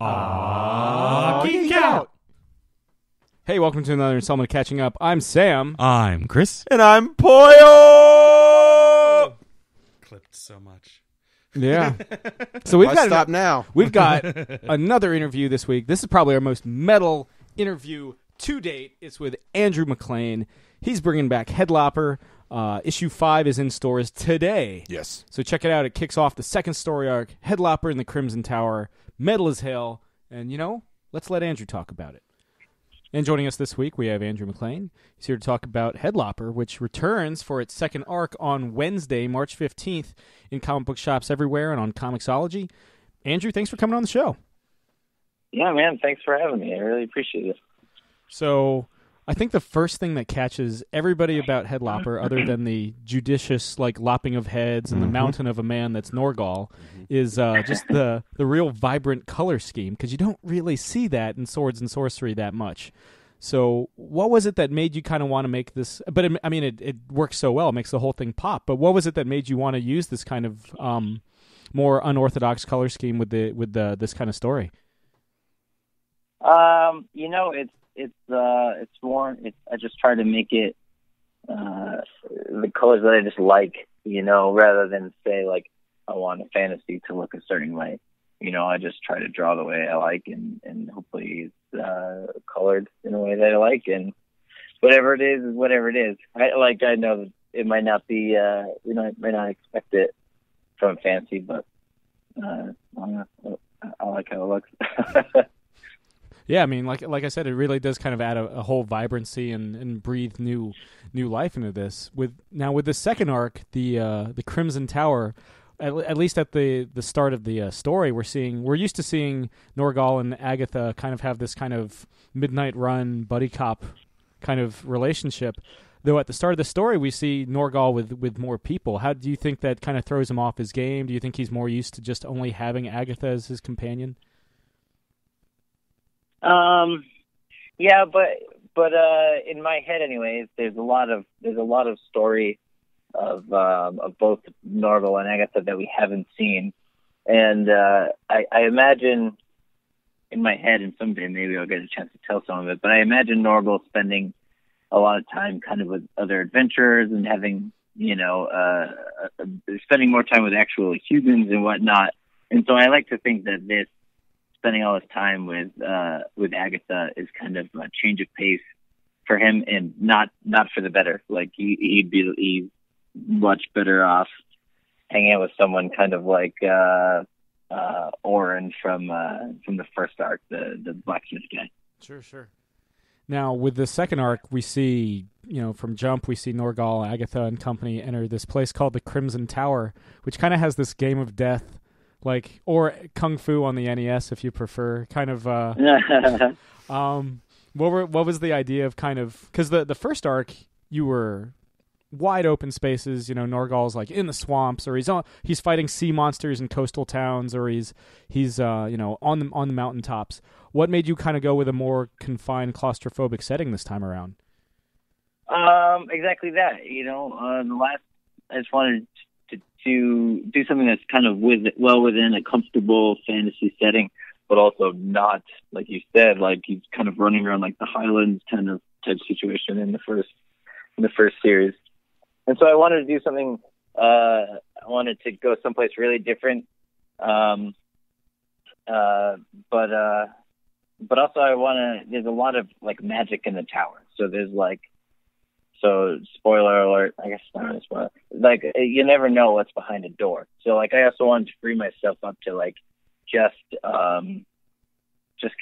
Geek Out! Hey, welcome to another installment of Catching Up. I'm Sam. I'm Chris. And I'm Poyo! Clipped so much. Yeah. So we've got stop now. We've got another interview this week. This is probably our most metal interview to date. It's with Andrew MacLean. He's bringing back Head Lopper. Issue 5 is in stores today. Yes. So check it out. It kicks off the second story arc, Head Lopper in the Crimson Tower, metal as hell. And, let's let Andrew talk about it. And joining us this week, we have Andrew MacLean. He's here to talk about Head Lopper, which returns for its second arc on Wednesday, March 15th, in comic book shops everywhere and on Comixology. Andrew, thanks for coming on the show. Yeah, man, thanks for having me. I really appreciate it. So I think the first thing that catches everybody about Head Lopper, other than the judicious lopping of heads and the mountain of a man that's Norgal, is just the real vibrant color scheme, because you don't really see that in Swords and Sorcery that much. So what was it that made you kind of want to make this? But it works so well, it makes the whole thing pop. But what was it that made you want to use this kind of more unorthodox color scheme with this kind of story? It's more. I just try to make it the colors that I just like, rather than say I want a fantasy to look a certain way. I just try to draw the way I like, and hopefully it's colored in a way that I like, and whatever it is whatever it is. I know that it might not be, I might not expect it from fantasy, but I like how it looks. Yeah, like I said, it really does kind of add a whole vibrancy and breathe new life into this. With the second arc, the Crimson Tower, at least at the start of the story, we're used to seeing Norgal and Agatha kind of have this kind of midnight run buddy cop kind of relationship. Though at the start of the story, we see Norgal with more people. How do you think that kind of throws him off his game? Do you think he's more used to just only having Agatha as his companion? Yeah, but in my head, anyways, there's a lot of story of both Norval and Agatha that we haven't seen, and I imagine in my head, and someday maybe I'll get a chance to tell some of it. But I imagine Norval spending a lot of time kind of with other adventurers and having spending more time with actual humans and whatnot. And so I like to think that this, spending all his time with Agatha, is kind of a change of pace for him, and not for the better. He'd be much better off hanging out with someone kind of like Oren from the first arc, the blacksmith guy. Sure. Now, with the second arc, we see, from Jump, we see Norgal, Agatha, and company enter this place called the Crimson Tower, which kind of has this game of death, or Kung Fu on the NES, if you prefer, kind of. What was the idea of kind of, because the first arc, you were wide open spaces, Norgal's in the swamps, or he's fighting sea monsters in coastal towns, or he's on the mountaintops. What made you kind of go with a more confined, claustrophobic setting this time around? Exactly that. I just wanted to do something that's kind of within a comfortable fantasy setting, but also not, like you said, he's kind of running around the Highlands type situation in the first series. And so I wanted to do something. I wanted to go someplace really different, but also there's a lot of magic in the tower. So there's so spoiler alert, I guess it's not a spoiler. You never know what's behind a door. So I also wanted to free myself up to just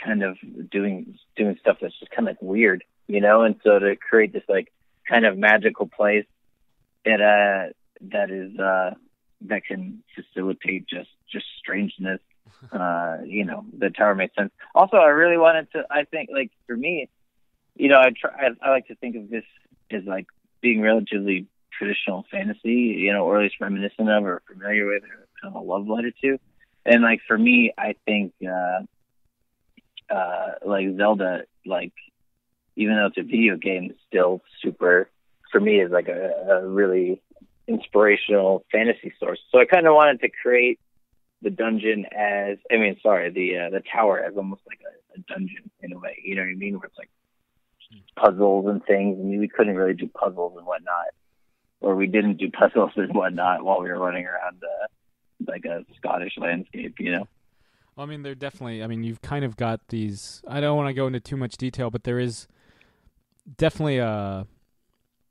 kind of doing stuff that's just kind of weird, and so to create this kind of magical place that can facilitate just strangeness. The tower made sense. Also, I really wanted to, I think, for me, I like to think of this as being relatively traditional fantasy, or at least reminiscent of or familiar with, or kind of a love letter to. And for me, I think Zelda, even though it's a video game, it's still super, for me, is a really inspirational fantasy source. So I kind of wanted to create the dungeon as, the tower as almost like a dungeon in a way. You know what I mean? Where it's like puzzles and things. I mean, we couldn't really do puzzles and whatnot, or we didn't do puzzles and whatnot while we were running around like a Scottish landscape. You know? Well, I mean, they're definitely. I mean, you've kind of got these. I don't want to go into too much detail, but there is definitely a.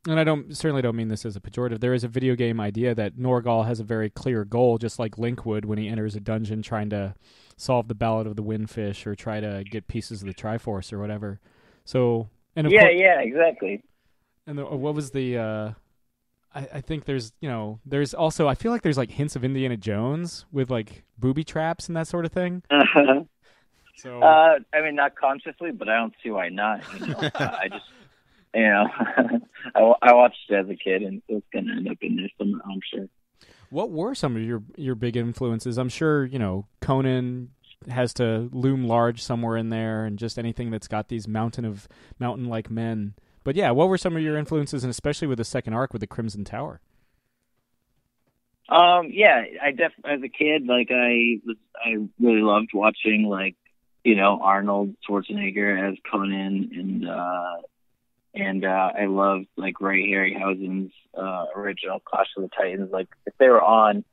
And I certainly don't mean this as a pejorative. There is a video game idea that Norgal has a very clear goal, just like Link would when he enters a dungeon trying to solve the Ballad of the Windfish or try to get pieces of the Triforce or whatever. So, and of course, exactly. And what was the? I think there's there's also, I feel like there's like hints of Indiana Jones with like booby traps and that sort of thing. So I mean, not consciously, but I don't see why not. You know? I just. You know, I watched it as a kid, and it's going to end up in there somewhere, I'm sure. What were some of your big influences? I'm sure, Conan has to loom large somewhere in there, and just anything that's got these mountain-like men. But yeah, what were some of your influences, and especially with the second arc with the Crimson Tower? Yeah, as a kid, like I really loved watching, like, Arnold Schwarzenegger as Conan, and I loved like Ray Harryhausen's original Clash of the Titans. Like if they were on,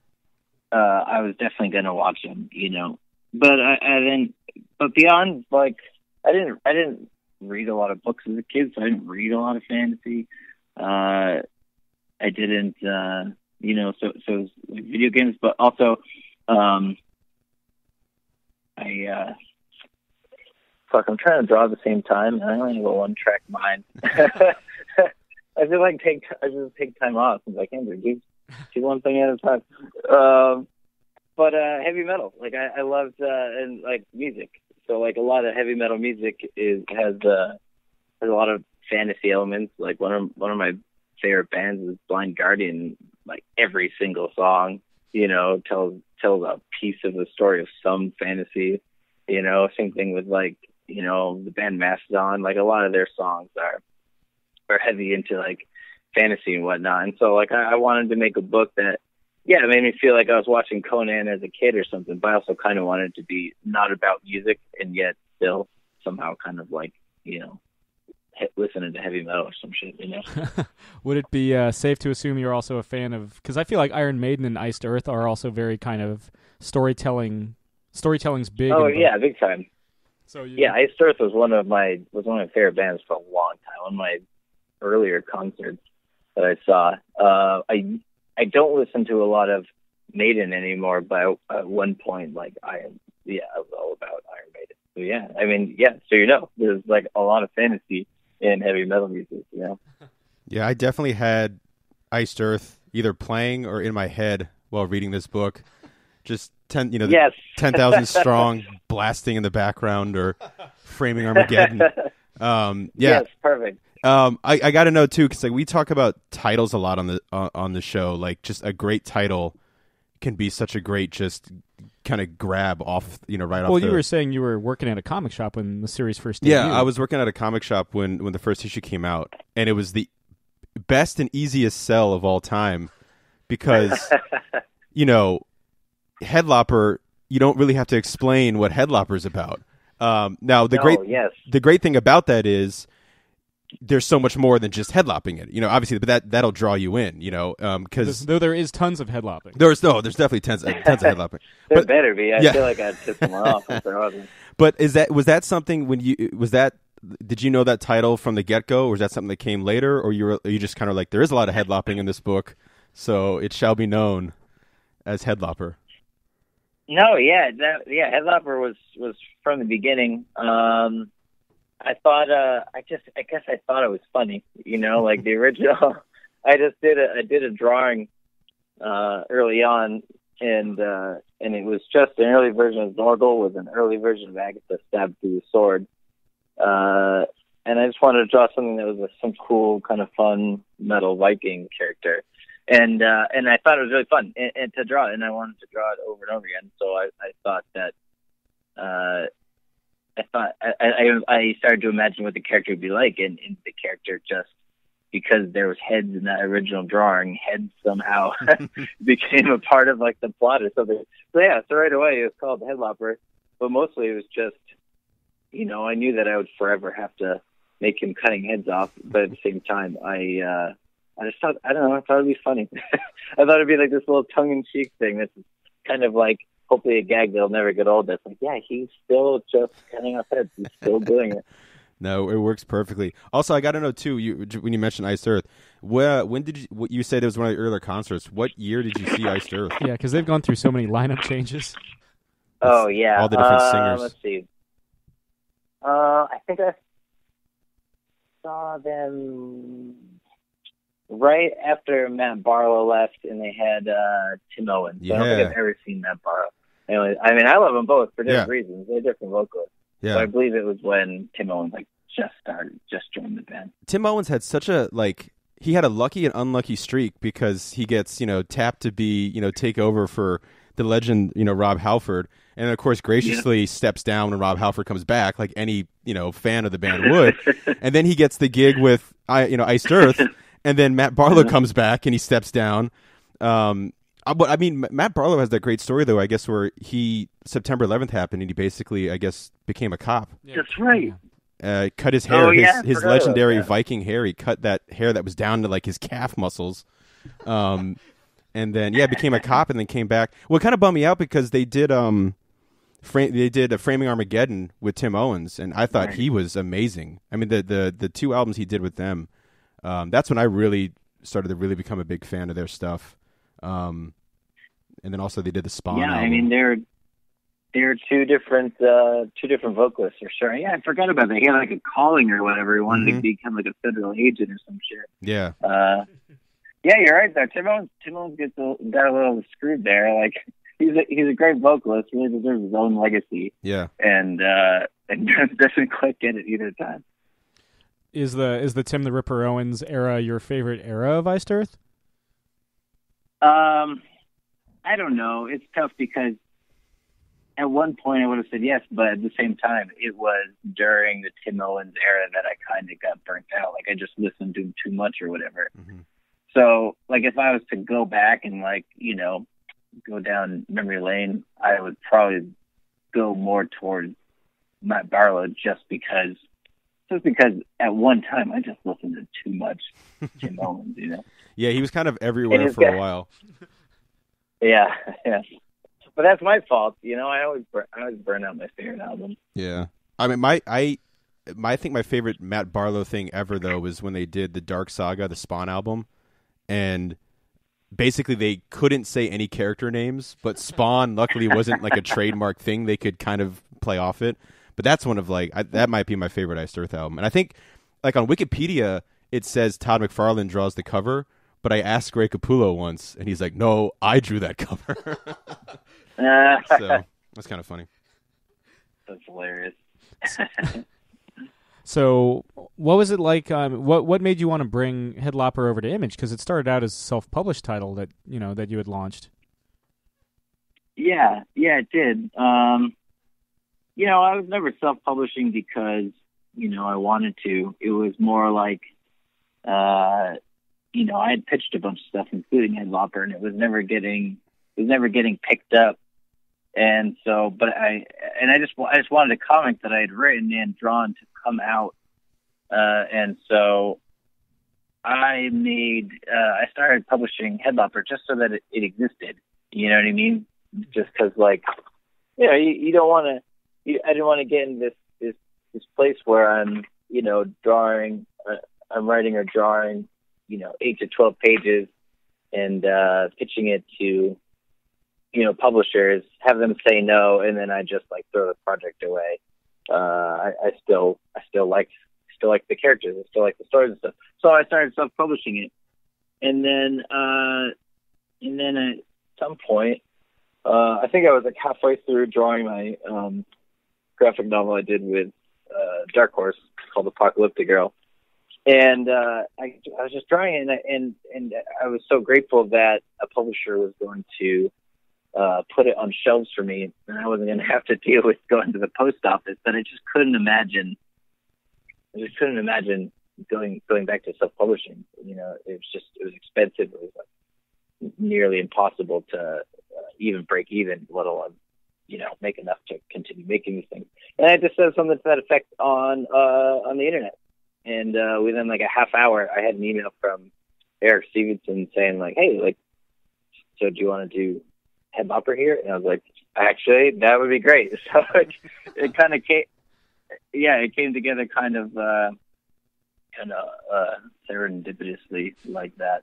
I was definitely gonna watch them, But I didn't. But beyond, like, I didn't read a lot of books as a kid, so I didn't read a lot of fantasy. I didn't, so it was like video games, but also, I'm trying to draw at the same time, and I only have a one-track mind. I just take time off. I'm like, Andrew, do one thing at a time. But heavy metal, like I loved, and like music. So like a lot of heavy metal music has a lot of fantasy elements. Like one of my favorite bands is Blind Guardian. Like every single song, tells a piece of the story of some fantasy. Same thing with like. The band Mastodon, like a lot of their songs are heavy into like fantasy and whatnot. And so like I wanted to make a book that, it made me feel like I was watching Conan as a kid or something, but I also kind of wanted it to be not about music and yet still somehow kind of like, listening to heavy metal or some shit, Would it be safe to assume you're also a fan of, because I feel like Iron Maiden and Iced Earth are also very kind of storytelling's big. Oh yeah, big time. So Iced Earth was one of my favorite bands for a long time. One of my earlier concerts that I saw. I don't listen to a lot of Maiden anymore, but at one point, like I was all about Iron Maiden. So yeah, I mean, so there's like a lot of fantasy in heavy metal music. Yeah, I definitely had Iced Earth either playing or in my head while reading this book. Just 10,000 strong blasting in the background or framing Armageddon. Yes, perfect. I got to know too, because like we talk about titles a lot on the show. Like just a great title can be such a great just kind of grab off, right off. Well, you were saying you were working at a comic shop when the series first debuted. Yeah, I was working at a comic shop when the first issue came out, and it was the best and easiest sell of all time because Head Lopper, you don't really have to explain what Head Lopper is about. Now, the great thing about that is there's so much more than just head lopping it. Obviously, but that'll draw you in. Because though there is tons of head lopping. There's definitely tons of head lopping. There better be. I feel like I'd tip them off if there wasn't. But was that something did you know that title from the get-go, or was that something that came later, or are you just kind of like, there is a lot of head lopping in this book, so it shall be known as Head Lopper? No, Head Lopper was from the beginning. I thought, I guess I thought it was funny, like the original. I did a drawing early on, and it was just an early version of Norgal with an early version of Agatha stabbed through the sword. And I just wanted to draw something that was some cool, kind of fun metal Viking character. And I thought it was really fun and to draw, and I wanted to draw it over and over again. So I thought that I started to imagine what the character would be like, and the character just because there was heads in that original drawing, heads somehow became a part of like the plot or something. So yeah, so right away it was called Head Lopper, but mostly it was just, you know, I knew that I would forever have to make him cutting heads off, but at the same time, I just thought, I don't know, I thought it'd be funny. I thought it'd be like this little tongue-in-cheek thing that's kind of like, hopefully a gag that'll never get old. That's like, yeah, he's still just cutting off heads. He's still doing it. No, it works perfectly. Also, I got to know too. When you mentioned Iced Earth, when did you said it was one of the earlier concerts? What year did you see Iced Earth? Yeah, because they've gone through so many lineup changes. Oh yeah, all the different singers. Let's see. I think I saw them right after Matt Barlow left, and they had Tim Owens. Yeah. I don't think I've ever seen Matt Barlow. Anyway, I mean, I love them both for different reasons. They're different vocalists. Yeah. So I believe it was when Tim Owens just joined the band. Tim Owens had such a he had a lucky and unlucky streak because he gets tapped to be take over for the legend Rob Halford, and of course graciously steps down when Rob Halford comes back, like any fan of the band would, and then he gets the gig with Iced Earth, and then Matt Barlow comes back and he steps down. But I mean, Matt Barlow has that great story, though, I guess, where September 11th happened, and he basically, I guess, became a cop. Yeah. That's right. Cut his hair, his legendary that. Viking hair. He cut that hair that was down to like his calf muscles, and then became a cop, and then came back. Well, it kind of bummed me out because they did Framing Armageddon with Tim Owens, and I thought he was amazing. I mean, the two albums he did with them, that's when I really started to really become a big fan of their stuff. And then also they did the Spawn album. I mean they're two different vocalists for sure. Yeah, I forgot about that. He had like a calling or whatever. He wanted to become like a federal agent or some shit. Yeah. Yeah, you're right there. Tim Owens got a little screwed there. Like he's a great vocalist. Really deserves his own legacy. Yeah. And doesn't quite get it either time. Is the Tim the Ripper Owens era your favorite era of Iced Earth? I don't know. It's tough because at one point I would have said yes, but at the same time, it was during the Tim Owens era that I kind of got burnt out. Like I just listened to him too much or whatever. Mm-hmm. So like if I was to go back and go down memory lane, I would probably go more towards Matt Barlow just because at one time I just listened to too much Tim Owens, Yeah, he was kind of everywhere for a while. Yeah. But that's my fault, I always burn out my favorite album. Yeah, I mean, I think my favorite Matt Barlow thing ever though was when they did the Dark Saga, the Spawn album, and basically they couldn't say any character names, but Spawn luckily wasn't like a trademark thing; they could kind of play off it. But that's one of that might be my favorite Iced Earth album, and I think like on Wikipedia it says Todd McFarlane draws the cover. But I asked Greg Capullo once, and he's like, "No, I drew that cover." So that's kind of funny. That's hilarious. So, what was it like? What made you want to bring Head Lopper over to Image? Because it started out as a self-published title that you had launched. Yeah, it did. I was never self-publishing because I wanted to. It was more like. I had pitched a bunch of stuff, including Head Lopper, and it was never getting picked up. And so, I just wanted a comic that I had written and drawn to come out. And so I started publishing Head Lopper just so that it existed. You know what I mean? Just because, you don't want to. I didn't want to get in this place where I'm, I'm writing or drawing, 8 to 12 pages and pitching it to, publishers, have them say no, and then I just throw the project away. I still like the characters, I still like the stories and stuff. So I started self-publishing it, and then at some point, I think I was halfway through drawing my graphic novel I did with Dark Horse called Apocalyptic Girl. And I was just drawing it, and I was so grateful that a publisher was going to put it on shelves for me, and I wasn't going to have to deal with going to the post office. But I just couldn't imagine going back to self-publishing. You know, it was expensive. It was like nearly impossible to even break even, let alone, you know, make enough to continue making these things. And I just said something to that effect on the internet. And within like a half hour, I had an email from Eric Stevenson saying like, "Hey, like, so do you want to do Head Lopper here?" And I was like, "Actually, that would be great." So it kind of came, it came together kind of serendipitously like that.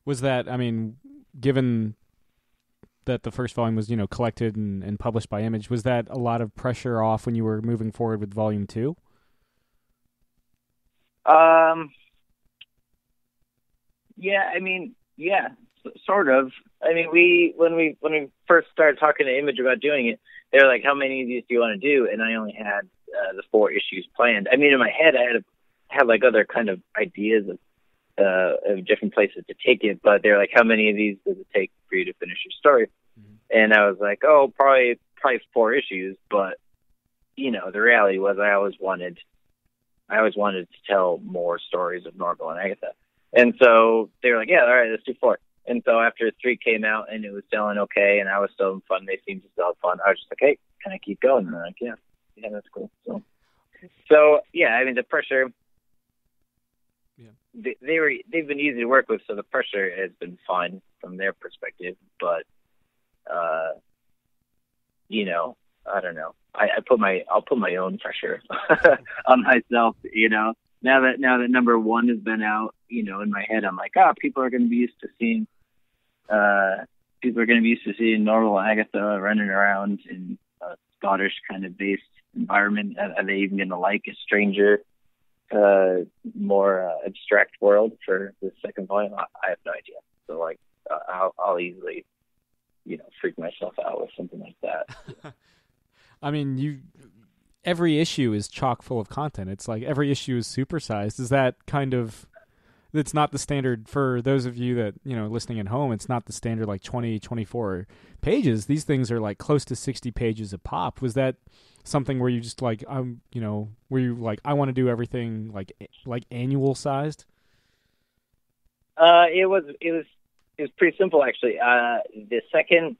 Was that, I mean, given that the first volume was, you know, collected and published by Image, was that a lot of pressure off when you were moving forward with volume 2? Yeah, I mean, yeah, sort of. I mean, when we first started talking to Image about doing it, they were like, "How many of these do you want to do?" And I only had the 4 issues planned. I mean, in my head, I had like other kind of ideas of different places to take it, but they're like, "How many of these does it take for you to finish your story?" Mm-hmm. And I was like, "Oh, probably 4 issues." But you know, the reality was, I always wanted to tell more stories of Norgal and Agatha. And so they were like, "Yeah, all right, let's do 4." And so after 3 came out and it was selling okay, and I was still having fun, they seemed to still have fun, I was just like, "Hey, can I keep going?" And they're like, yeah, that's cool. So yeah, I mean, the pressure, they've been easy to work with, so the pressure has been fine from their perspective. But you know, I don't know. I'll put my own pressure on myself. You know, now that number 1 has been out, you know, in my head, I'm like, people are going to be used to seeing Norval and Agatha running around in a Scottish kind of based environment. Are they even going to like a stranger, more abstract world for the second volume? I have no idea. So like, I'll easily, you know, freak myself out with something like that. I mean, every issue is chock full of content. It's like every issue is supersized. Is that kind of... It's not the standard for those of you that, you know, listening at home. It's not the standard like 20, 24 pages. These things are like close to 60 pages a pop. Was that something where you just like, you know, where you like, I want to do everything like annual sized? It was pretty simple actually. The second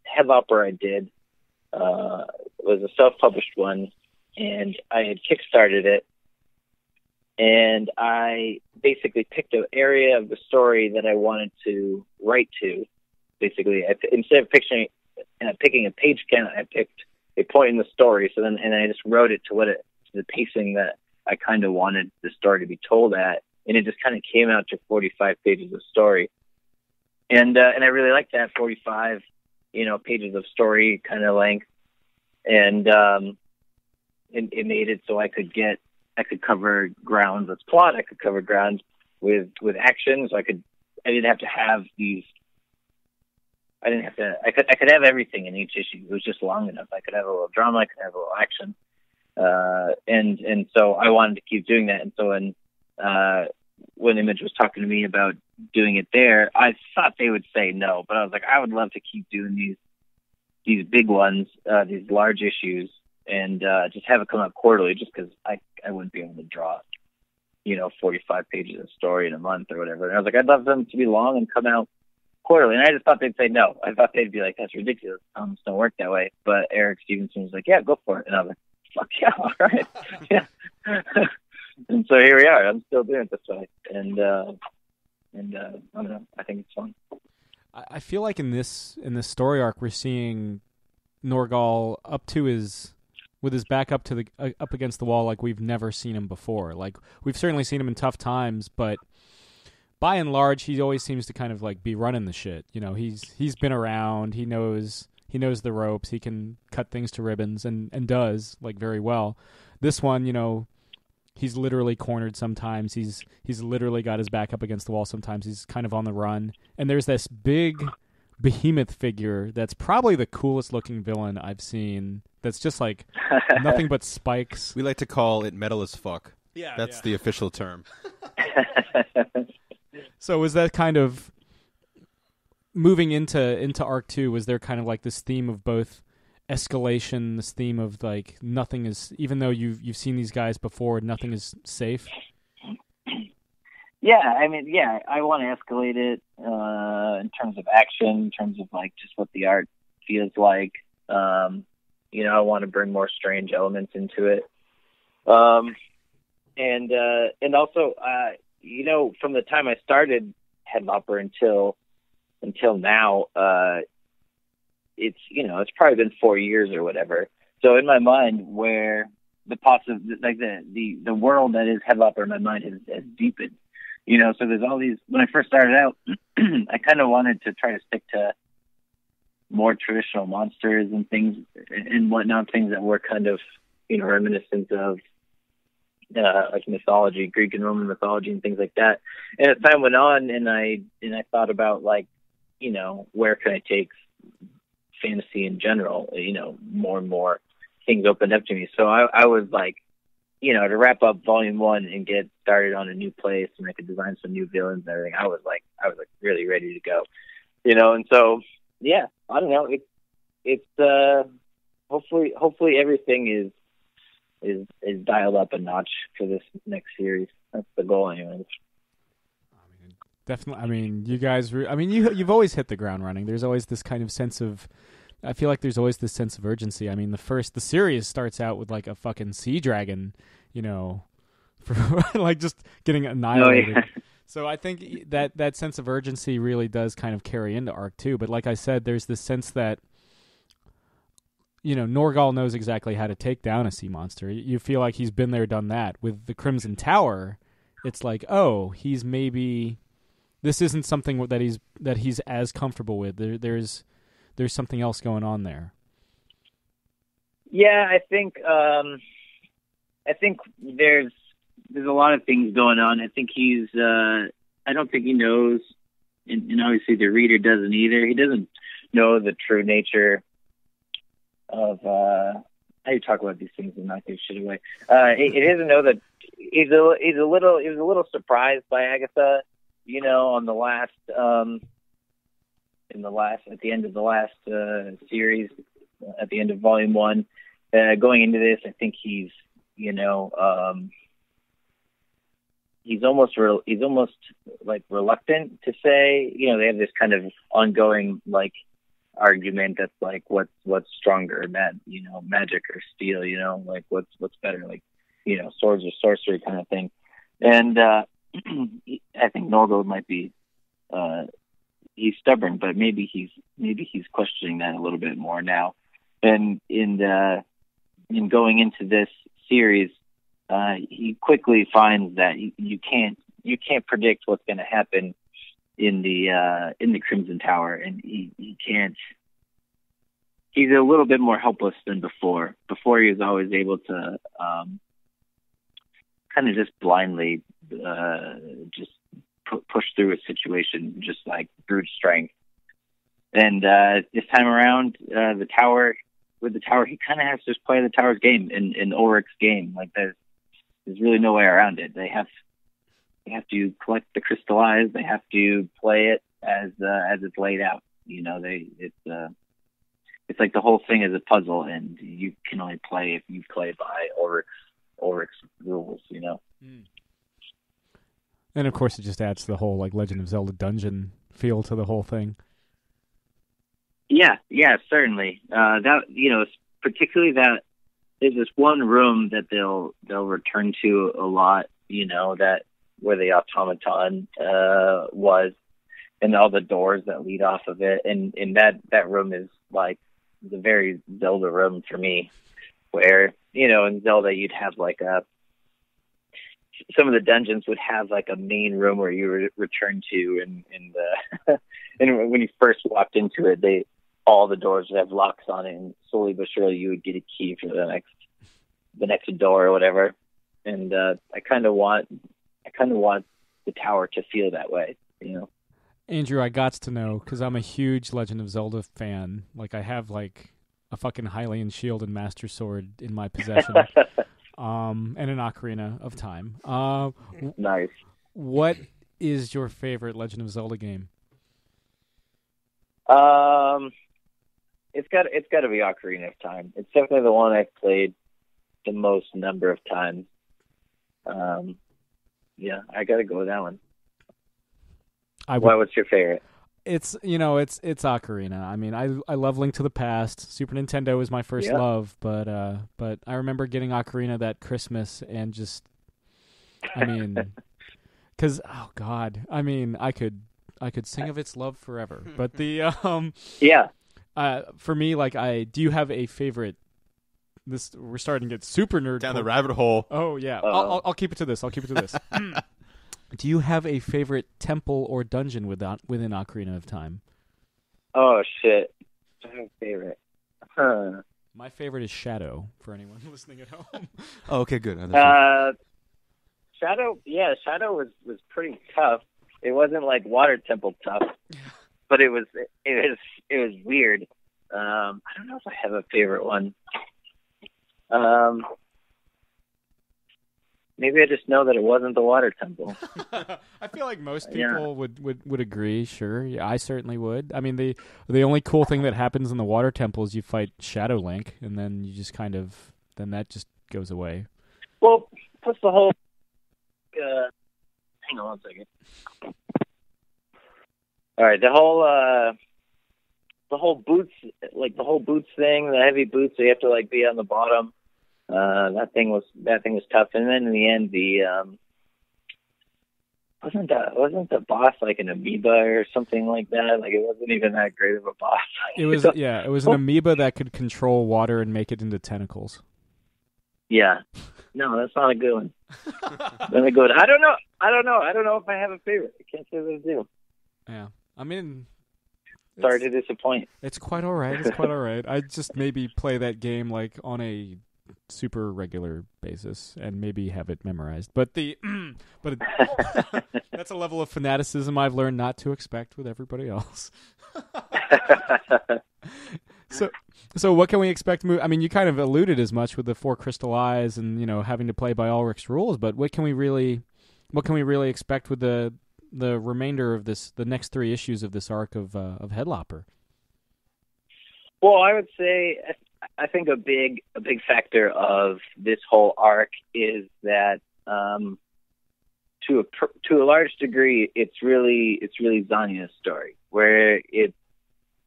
Head Lopper I did was a self-published one, and I had kickstarted it. And I basically picked an area of the story that I wanted to write to. Basically, instead of picking a page count, I picked a point in the story. So then, and I just wrote it to the pacing that I kind of wanted the story to be told at, and it just kind of came out to 45 pages of story. And I really liked that 45, you know, pages of story kind of length, and it made it so I could cover grounds with plot. I could cover grounds with action. So I didn't have to have these. I could have everything in each issue. It was just long enough. I could have a little drama. I could have a little action. And so I wanted to keep doing that. And so when Image was talking to me about doing it there, I thought they would say no, but I was like, I would love to keep doing these big ones, these large issues, and just have it come out quarterly, just because I wouldn't be able to draw, you know, 45 pages of story in a month or whatever. And I was like, I'd love them to be long and come out quarterly. And I just thought they'd say no. I thought they'd be like, that's ridiculous. Comics don't work that way. But Eric Stevenson was like, yeah, go for it. And I was like, fuck yeah, all right. Yeah. And so here we are. I'm still doing it this way. And I don't know. I think it's fun. I feel like in this story arc, we're seeing Norgal with his back up to up against the wall like we've never seen him before. Like, we've certainly seen him in tough times, but by and large, he always seems to kind of like be running the shit. You know, he's been around. He knows the ropes. He can cut things to ribbons and does like very well. This one, you know, he's literally cornered sometimes. He's literally got his back up against the wall sometimes. He's kind of on the run. And there's this big behemoth figure that's probably the coolest looking villain I've seen. That's just like nothing but spikes. We like to call it metal as fuck. Yeah, that's the official term. So was that kind of moving into Arc 2? Was there kind of like this theme of both escalation, this theme of like nothing is, even though you've seen these guys before, nothing is safe? Yeah, I mean, yeah, I want to escalate it in terms of action, in terms of like just what the art feels like. I want to bring more strange elements into it, and also, from the time I started Head Lopper until now, it's probably been 4 years or whatever. So in my mind, where the world that is Head Lopper in my mind has deepened. So there's all these. When I first started out, I kind of wanted to try to stick to more traditional monsters and things and whatnot, things that were kind of, reminiscent of like mythology, Greek and Roman mythology and things like that. And as time went on, and I thought about like, where can I take fantasy in general? More and more things opened up to me. So I was like, to wrap up volume 1 and get started on a new place and I could design some new villains and everything, I was like really ready to go, and so, yeah, I don't know. It's hopefully everything is dialed up a notch for this next series. That's the goal anyways. Definitely. I mean, you guys, you've always hit the ground running. There's always this kind of sense of, I feel like there's always this sense of urgency. I mean, the series starts out with like a fucking sea dragon, for like just getting annihilated. Oh, yeah. So I think that sense of urgency really does kind of carry into Arc 2. But like I said, there's this sense that, Norgal knows exactly how to take down a sea monster. You feel like he's been there, done that. With the Crimson Tower, it's like, oh, he's maybe, this isn't something that he's as comfortable with. There's something else going on there. Yeah, I think there's a lot of things going on. I think he's I don't think he knows, and obviously the reader doesn't either. He doesn't know the true nature of how you talk about these things and not give shit away. He doesn't know that he was a little surprised by Agatha, on the last at the end of the last series, at the end of volume 1. Going into this, I think he's almost like reluctant to say. They have this kind of ongoing like argument that's like what's stronger, magic or steel, like what's better, like swords or sorcery kind of thing. And I think Norgal might be he's stubborn, but maybe he's questioning that a little bit more now. And in going into this series, he quickly finds that you can't predict what's going to happen in the Crimson Tower, and he can't. He's a little bit more helpless than before. Before, he was always able to kind of just blindly just push through a situation, just like brute strength. And this time around, the tower, he kind of has to just play the tower's game in Ulrich's game. Like there's really no way around it. They have to collect the crystal eyes. They have to play it as it's laid out. It's like the whole thing is a puzzle, and you can only play if you play by Ulrich's rules. And of course, it just adds to the whole like Legend of Zelda dungeon feel to the whole thing. Yeah, certainly. That particularly that there's this one room that they'll return to a lot. That where the automaton was, and all the doors that lead off of it, and that room is like the very Zelda room for me, where in Zelda you'd have like some of the dungeons would have like a main room where you return to, and and when you first walked into it, all the doors would have locks on it, and slowly but surely you would get a key for the next door or whatever. And I kind of want the tower to feel that way, Andrew, I got to know, because I'm a huge Legend of Zelda fan. Like, I have like a fucking Hylian shield and Master Sword in my possession, and an Ocarina of Time. Nice. What is your favorite Legend of Zelda game? it's got to be Ocarina of Time. It's definitely the one I've played the most number of times. Yeah, I got to go with that one. What's your favorite? It's Ocarina. I mean, I love Link to the Past. Super Nintendo was my first love, but I remember getting Ocarina that Christmas and just, I mean, because oh God, I mean, I could sing of its love forever. But the for me, like, do you have a favorite? We're starting to get super nerd down the rabbit hole. Oh yeah, I'll keep it to this. Do you have a favorite temple or dungeon within Ocarina of Time? Oh shit, I have a favorite. My favorite is Shadow. For anyone listening at home. Oh, okay, good. Shadow was pretty tough. It wasn't like Water Temple tough, but it was weird. I don't know if I have a favorite one. Maybe I just know that it wasn't the Water Temple. I feel like most people would agree. Sure, yeah, I certainly would. I mean, the only cool thing that happens in the Water Temple is you fight Shadow Link, and then you just then that just goes away. Well, plus the whole. Hang on one second. All right, the whole boots, like the whole boots thing, the heavy boots, so you have to like be on the bottom. That thing was tough, and then in the end, wasn't the boss like an amoeba or something like that? Like, it wasn't even that great of a boss. It was it was an amoeba that could control water and make it into tentacles. Yeah, no, that's not a good one. Let me go. I don't know if I have a favorite. I can't say that I do. Yeah, I mean. Sorry to disappoint. It's quite all right. I just maybe play that game like on a super regular basis and maybe have it memorized. But that's a level of fanaticism I've learned not to expect with everybody else. So what can we expect? I mean, you kind of alluded as much with the 4 crystal eyes and having to play by Ulrich's rules. But what can we really expect with the remainder of the next 3 issues of this arc of Head Lopper? Well, I would say I think a big factor of this whole arc is that to a large degree it's really Zanya's story, where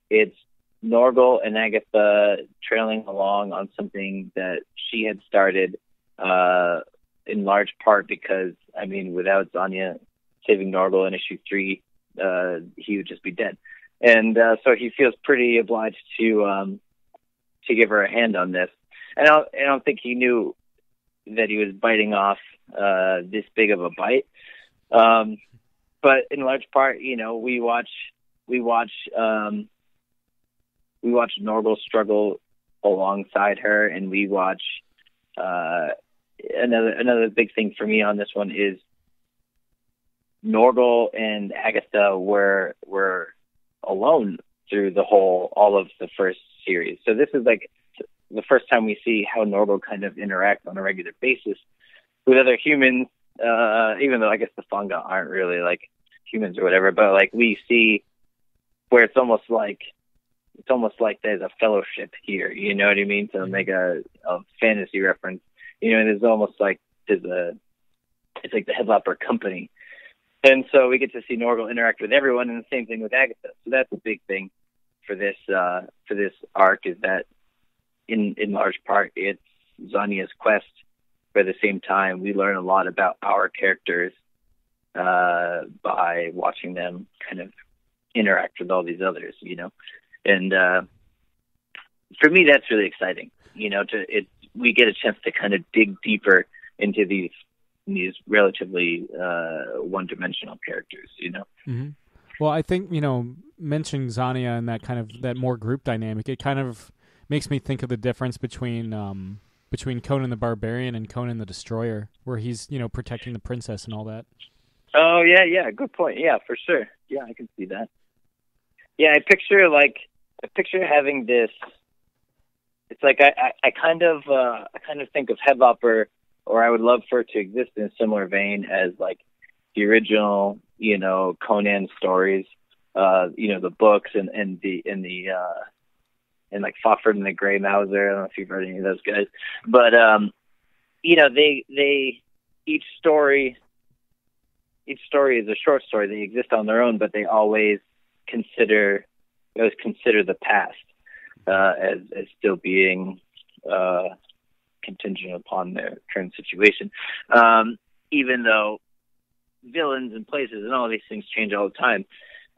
it's Norgal and Agatha trailing along on something that she had started in large part because, I mean, without Zanya saving Norgal in issue 3, he would just be dead. And so he feels pretty obliged to give her a hand on this. And I don't think he knew that he was biting off this big of a bite. But in large part, we watch Norgal struggle alongside her, and we watch another big thing for me on this one is Norgal and Agatha were alone through all of the first series. So this is like the first time we see how Norgal kind of interacts on a regular basis with other humans, even though I guess the fungi aren't really like humans or whatever, but like we see where it's almost like there's a fellowship here, you know what I mean? To make a fantasy reference, and it's almost like it's like the Head Lopper company. And so we get to see Norgal interact with everyone, and the same thing with Agatha. So that's a big thing for this arc, is that in large part it's Zanya's quest. But at the same time, we learn a lot about our characters by watching them kind of interact with all these others, And for me, that's really exciting. We get a chance to kind of dig deeper into these relatively one-dimensional characters, Mm-hmm. Well, I think mentioning Zanya and that more group dynamic, it kind of makes me think of the difference between Conan the Barbarian and Conan the Destroyer, where he's protecting the princess and all that. Oh yeah, good point. Yeah, for sure. Yeah, I can see that. Yeah, I picture having this. It's like I kind of think of Head Lopper, or I would love for it to exist in a similar vein as like the original, Conan stories, the books and the and like Fafhrd and the Grey Mouser. I don't know if you've read any of those guys, but they each story is a short story. They exist on their own, but they always consider the past as still being contingent upon their current situation, even though villains and places and all these things change all the time.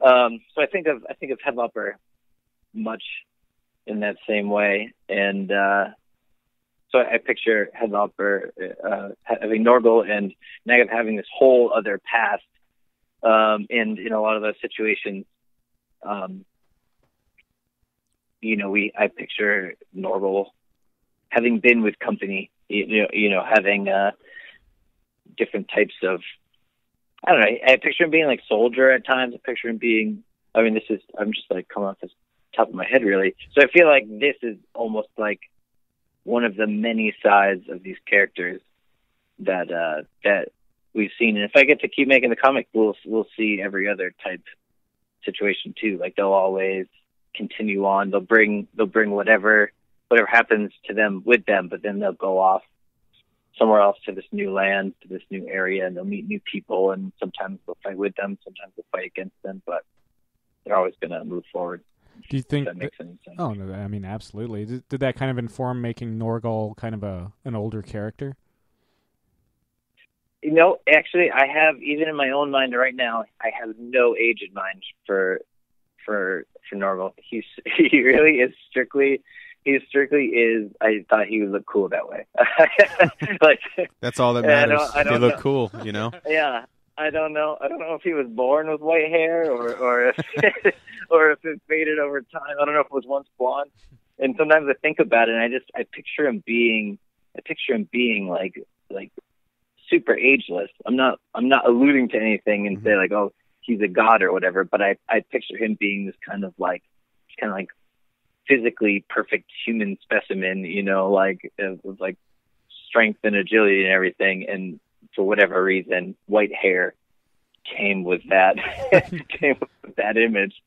So I think of Head Lopper much in that same way, and so I picture Head Lopper having Norgal and Nagav having this whole other past, and in a lot of those situations, I picture Norgal having been with company, having different types of, I don't know. I picture him being like soldier at times. I picture him being, I'm just like coming off the top of my head really. So I feel like this is almost like one of the many sides of these characters that we've seen. And if I get to keep making the comic, we'll see every other type situation too. Like they'll always continue on. They'll bring whatever happens to them with them, but then they'll go off somewhere else to this new land, to this new area, and they'll meet new people, and sometimes they'll fight with them, sometimes they'll fight against them, but they're always going to move forward. Do you think that makes any sense? Oh, no, I mean, absolutely. Did that kind of inform making Norgal kind of an older character? Actually, I have, even in my own mind right now, I have no age in mind for Norgal. He really is strictly. He strictly is. I thought he would look cool that way. Like that's all that matters. They look know. cool, Yeah, I don't know. I don't know if he was born with white hair or if or if it faded over time. I don't know if it was once blonde. And sometimes I think about it, and I picture him being like super ageless. I'm not alluding to anything and say like, oh, he's a god or whatever. But I picture him being this kind of like physically perfect human specimen, with like strength and agility and everything. And for whatever reason, white hair came with that image,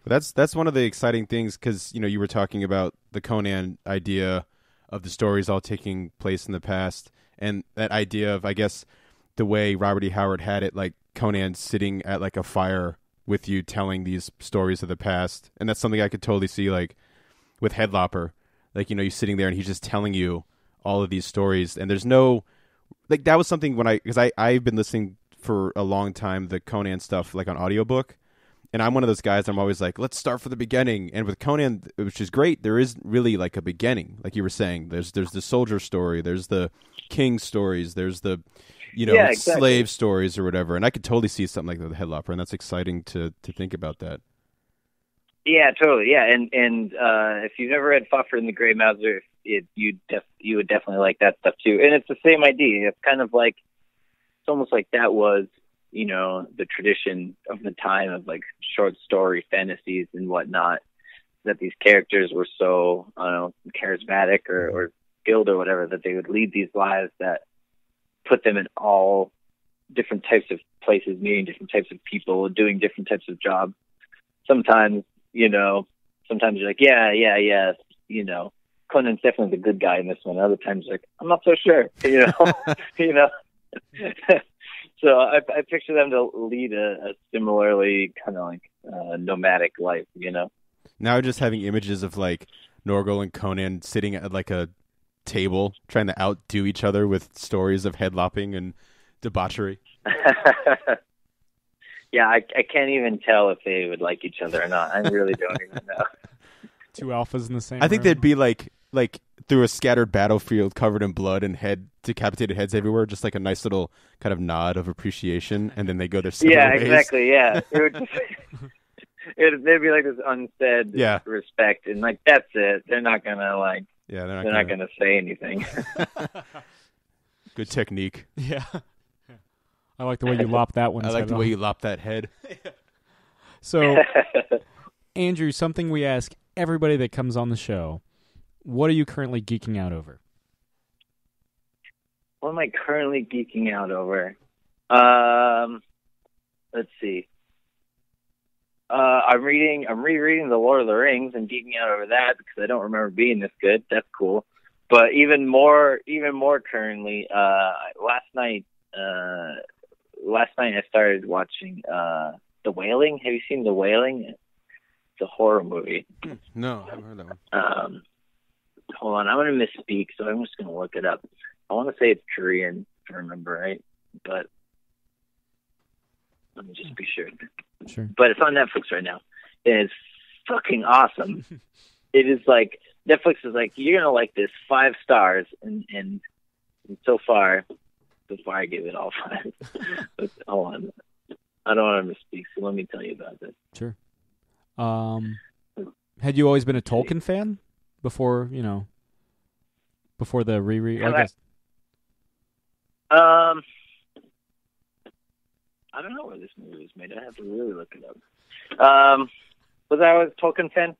That's one of the exciting things, because you were talking about the Conan idea of the stories all taking place in the past, and that idea of, I guess, the way Robert E. Howard had it, like Conan sitting at like a fire with you telling these stories of the past. And that's something I could totally see, like with Head Lopper, like, you're sitting there and he's just telling you all of these stories, and there's no, like, that was something because I've been listening for a long time, the Conan stuff, like on audiobook. And I'm one of those guys, I'm always like, let's start from the beginning. And with Conan, which is great, there is really like a beginning. Like you were saying, there's the soldier story, there's the king stories, there's the, exactly, slave stories or whatever. And I could totally see something like that with Head Lopper, and that's exciting to think about that. Yeah, totally. Yeah. And if you've never read Fafhrd and the Grey Mouser, you would definitely like that stuff too. And it's the same idea. It's kind of like, it's almost like that was, the tradition of the time of like short story fantasies and whatnot, that these characters were so, I don't know, charismatic or skilled or whatever, that they would lead these lives that put them in all different types of places, meeting different types of people, doing different types of jobs. Sometimes you're like, yeah, Conan's definitely the good guy in this one. Other times, like, I'm not so sure, So I picture them to lead a similarly kind of like nomadic life, Now just having images of like Norgal and Conan sitting at like a table trying to outdo each other with stories of head lopping and debauchery. Yeah, I can't even tell if they would like each other or not. I really don't even know. Two alphas in the same I think room. they'd be like through a scattered battlefield covered in blood and decapitated heads everywhere, just like a nice little kind of nod of appreciation, and then they go their separate ways. Exactly, yeah. They'd be like this unsaid respect, and like, that's it. They're not gonna they're not gonna say anything. Good technique. Yeah. I like the way you lop that one. I like the way you lop that head. So, Andrew, something we ask everybody that comes on the show: what are you currently geeking out over? What am I currently geeking out over? Let's see. I'm rereading The Lord of the Rings and geeking out over that because I don't remember being this good. That's cool. But even more currently, last night I started watching The Wailing. Have you seen The Wailing? It's a horror movie. No, I haven't heard that one. Hold on, I'm going to misspeak, so I'm just going to look it up. I want to say it's Korean, if I remember right, but let me just be sure. Sure. But it's on Netflix right now. It's fucking awesome. It is like, Netflix is like, you're going to like this, 5 stars, and so far I give it all 5. But, hold on. I don't want to misspeak, so let me tell you about this. Sure. Had you always been a Tolkien fan before the reread? I guess. I don't know where this movie was made. I have to really look it up. Was I a Tolkien fan?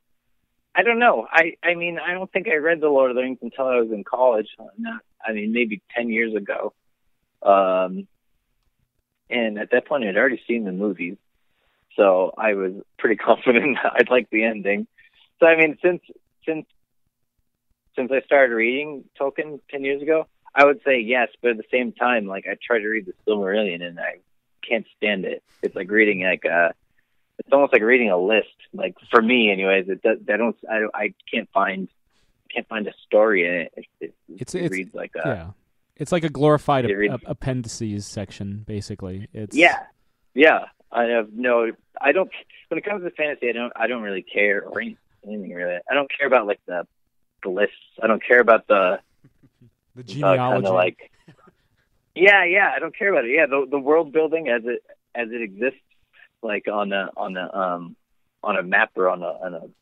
I don't know. I mean, I don't think I read The Lord of the Rings until I was in college. Maybe 10 years ago. And at that point, I'd already seen the movies. So I was pretty confident that I'd like the ending. So, I mean, since I started reading Tolkien 10 years ago, I would say yes, but at the same time, like, I tried to read the Silmarillion and I can't stand it. It's like reading it's almost like reading a list. Like, for me, anyways, I can't find a story in it. It reads like a... Yeah. It's like a glorified appendices section, basically. Yeah. When it comes to fantasy, I don't really care, or anything really. I don't care about like the lists. I don't care about the genealogy. I don't care about it. Yeah, the world building as it exists, like on a map or on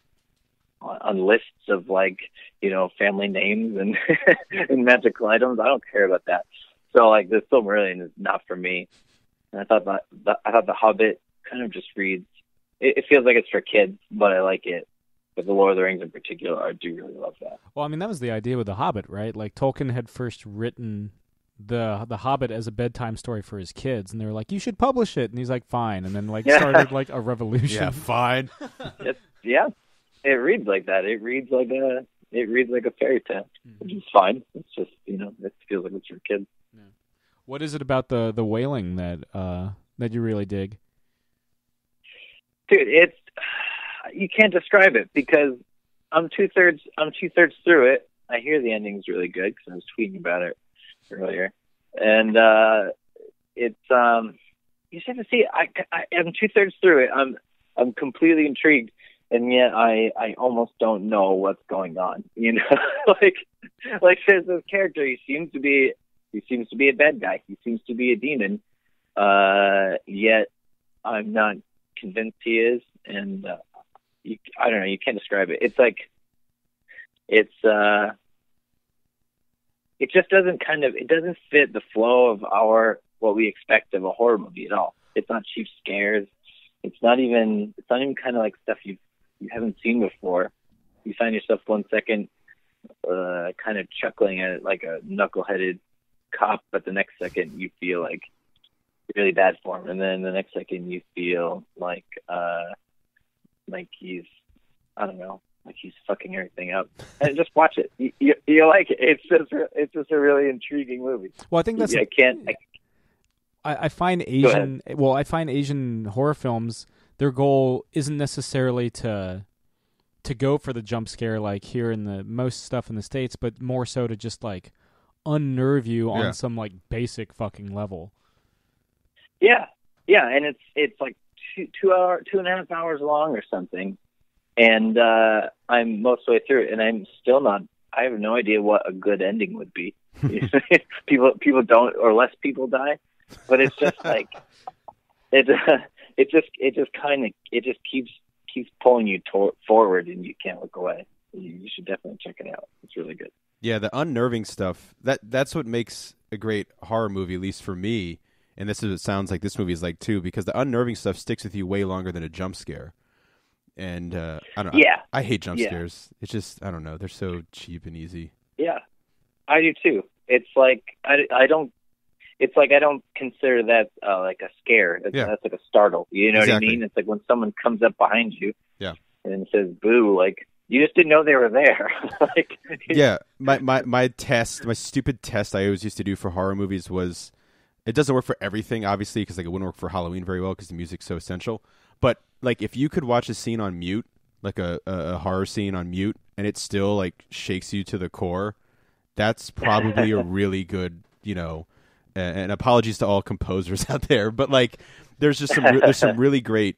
lists of, like, family names and and magical items. I don't care about that. So, like, the Silmarillion is not for me. And I thought the Hobbit kind of just reads. It feels like it's for kids, but I like it. But the Lord of the Rings in particular, I do really love that. Well, I mean, that was the idea with the Hobbit, right? Like, Tolkien had first written the Hobbit as a bedtime story for his kids, and they were like, "You should publish it," and he's like, "Fine," and then started like a revolution. Yeah, fine. Yeah, it reads like that. It reads like a fairy tale, which is fine. It's just it feels like it's for kids. Yeah. What is it about the Wailing that you really dig? Dude, you can't describe it because I'm 2/3 through it. I hear the ending's really good because I was tweeting about it earlier, and it's you just have to see it. I'm 2/3 through it. I'm completely intrigued, and yet I almost don't know what's going on. Like there's this character. He seems to be a bad guy. He seems to be a demon. Yet I'm not convinced he is, and I don't know. You can't describe it. It's like it just doesn't fit the flow of what we expect of a horror movie at all. It's not cheap scares. It's not even kind of like stuff you haven't seen before. You find yourself 1 second kind of chuckling at it like a knuckleheaded cop, but the next second you feel like really bad for him, and then the next second you feel like he's, I don't know, like he's fucking everything up. And just watch it. You like it. It's just a really intriguing movie. Well, I think that's. I find Asian horror films, their goal isn't necessarily to go for the jump scare like here in the most stuff in the States, but more so to just like unnerve you on some like basic fucking level. Yeah, and it's like 2.5 hours long or something, and I'm most of the way through it, and I'm still not. I have no idea what a good ending would be. people don't, or less people die, but it's just like it just keeps pulling you forward, and you can't look away. You should definitely check it out. It's really good. Yeah, the unnerving stuff. That's what makes a great horror movie, at least for me. And this is what it sounds like this movie is like too, because the unnerving stuff sticks with you way longer than a jump scare. And I don't know. Yeah. I hate jump scares. It's just, I don't know. They're so cheap and easy. Yeah, I do too. It's like I don't. it's like I don't consider that like a scare. That's like a startle. You know what I mean? It's like when someone comes up behind you and says "boo," like you just didn't know they were there. Like, my stupid test I always used to do for horror movies was, it doesn't work for everything, obviously, because like it wouldn't work for Halloween very well because the music's so essential. But like if you could watch a scene on mute, like a horror scene on mute, and it still like shakes you to the core, that's probably a really good, and apologies to all composers out there, but like there's just there's some really great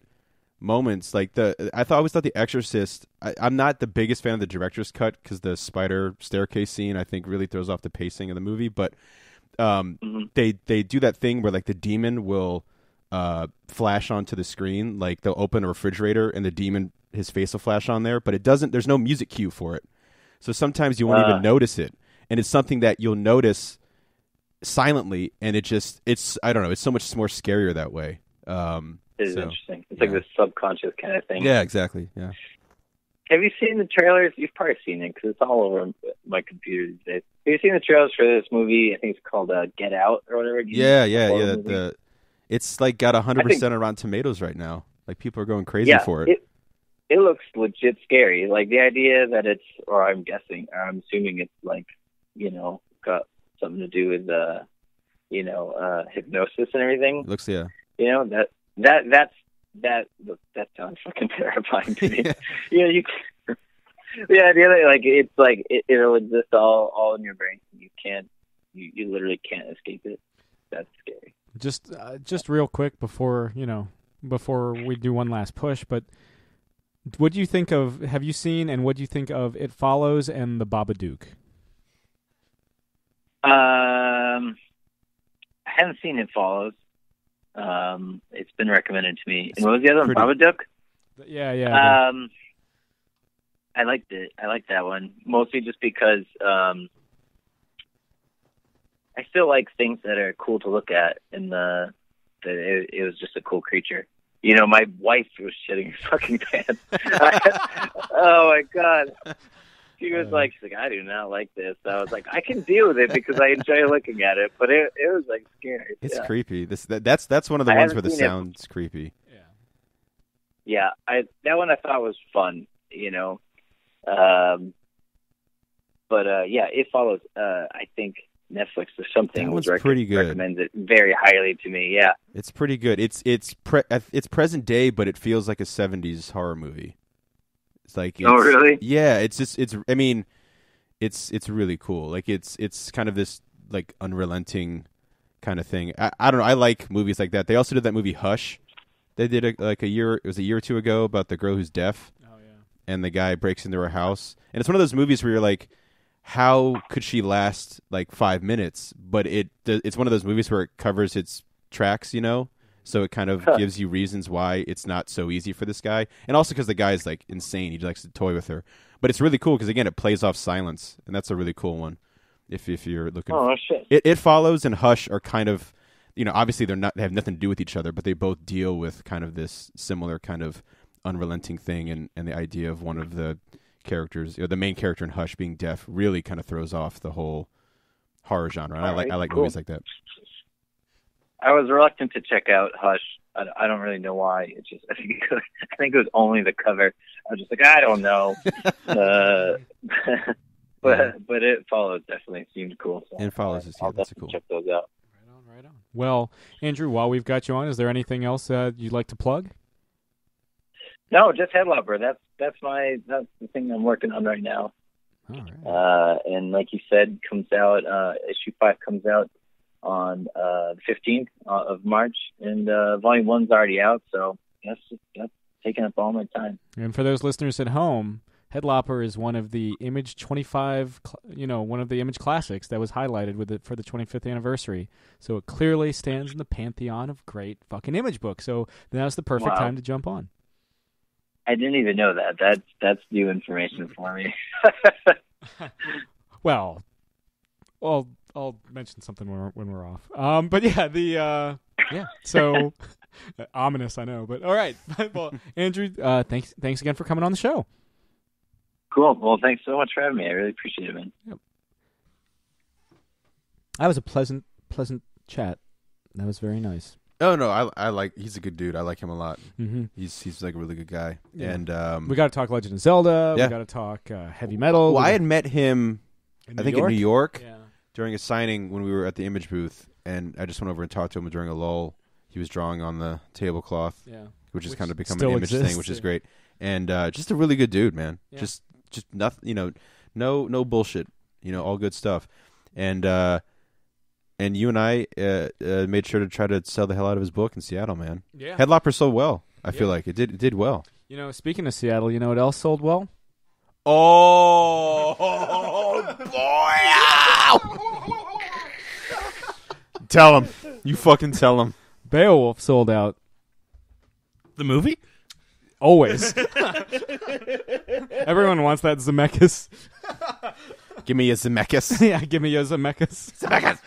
moments. Like I always thought The Exorcist, I'm not the biggest fan of the director's cut because the spider staircase scene I think really throws off the pacing of the movie, but they do that thing where like the demon will flash onto the screen, like they'll open a refrigerator and the demon, his face will flash on there, but there's no music cue for it, so sometimes you won't even notice it, and it's something that you'll notice silently, and it's I don't know, it's so much more scarier that way. It is interesting. It's like this subconscious kind of thing. Yeah, exactly. Yeah. Have you seen the trailers? You've probably seen it because it's all over my computer these days. Have you seen the trailers for this movie? I think it's called Get Out or whatever. Yeah. It's like got 100% on Rotten Tomatoes right now. Like people are going crazy for it. It looks legit scary. Like the idea that it's, or I'm assuming it's like, got something to do with hypnosis and everything. It looks that sounds fucking terrifying to me. The idea that like it's like it'll exist all in your brain. You literally can't escape it. That's scary. Just real quick before we do one last push, but what do you think of? Have you seen and what do you think of It Follows and The Babadook? I haven't seen It Follows. It's been recommended to me. And what was the other one? Babadook? Yeah. I liked it. I liked that one mostly just because I still like things that are cool to look at, and it was just a cool creature. My wife was shitting her fucking pants. Oh my god. She's like, I do not like this. So I was like, I can deal with it because I enjoy looking at it, but it was like scary. It's creepy. That's one of the ones where the sound's creepy. Yeah, that one I thought was fun, It Follows. I think Netflix or something was pretty good. Recommends it very highly to me. Yeah, it's pretty good. It's present day, but it feels like a 70s horror movie. It's like, oh really? Yeah, it's really cool. Like it's kind of this like unrelenting kind of thing. I don't know. I like movies like that. They also did that movie Hush. They did it a year or two ago about the girl who's deaf. Oh yeah. And the guy breaks into her house, and it's one of those movies where you're like, how could she last like 5 minutes? But it's one of those movies where it covers its tracks, So it kind of gives you reasons why it's not so easy for this guy. And also because the guy's like insane. He likes to toy with her. But it's really cool because, again, it plays off silence. And that's a really cool one if you're looking. Oh, shit. It Follows and Hush are kind of, obviously they have nothing to do with each other, but they both deal with kind of this similar kind of unrelenting thing. And the idea of one of the characters, the main character in Hush being deaf really kind of throws off the whole horror genre. And I like movies like that. I was reluctant to check out Hush. I don't really know why. It's just I think it was only the cover. I was just like, I don't know. But It Follows definitely seemed cool. So It Follows I'll definitely check those out. Right on. Well, Andrew, while we've got you on, is there anything else you'd like to plug? No, just Head Lopper. That's the thing I'm working on right now. All right. And like you said, comes out. Issue 5 comes out on the 15th of March, and Volume 1's already out. So that's taking up all my time. And for those listeners at home, Head Lopper is one of the Image 25, one of the Image classics that was highlighted with it for the 25th anniversary. So it clearly stands in the pantheon of great fucking Image books. So now's the perfect time to jump on. I didn't even know that. That's new information for me. Well, I'll mention something when we're off. But yeah, so ominous, I know, but all right. Well, Andrew, thanks again for coming on the show. Cool. Well, thanks so much for having me. I really appreciate it, man. Yep. That was a pleasant chat. That was very nice. Oh no, I like. He's a good dude. I like him a lot. Mm-hmm. He's like a really good guy. Yeah. And we got to talk Legend of Zelda. Yeah. We got to talk heavy metal. Well, I had met him, I think in New York, Yeah. during a signing when we were at the Image booth, and I just went over and talked to him during a lull. He was drawing on the tablecloth, which has kind of become an Image thing, which is great. And just a really good dude, man. Yeah. Just nothing, no bullshit. All good stuff. And you and I made sure to try to sell the hell out of his book in Seattle, man. Yeah. Head Lopper sold well. I feel like it did well. Speaking of Seattle, you know what else sold well? Oh, boy! Tell him. You fucking tell him. Beowulf sold out. The movie? Always. Everyone wants that Zemeckis. Give me a Zemeckis. Yeah, give me a Zemeckis. Zemeckis!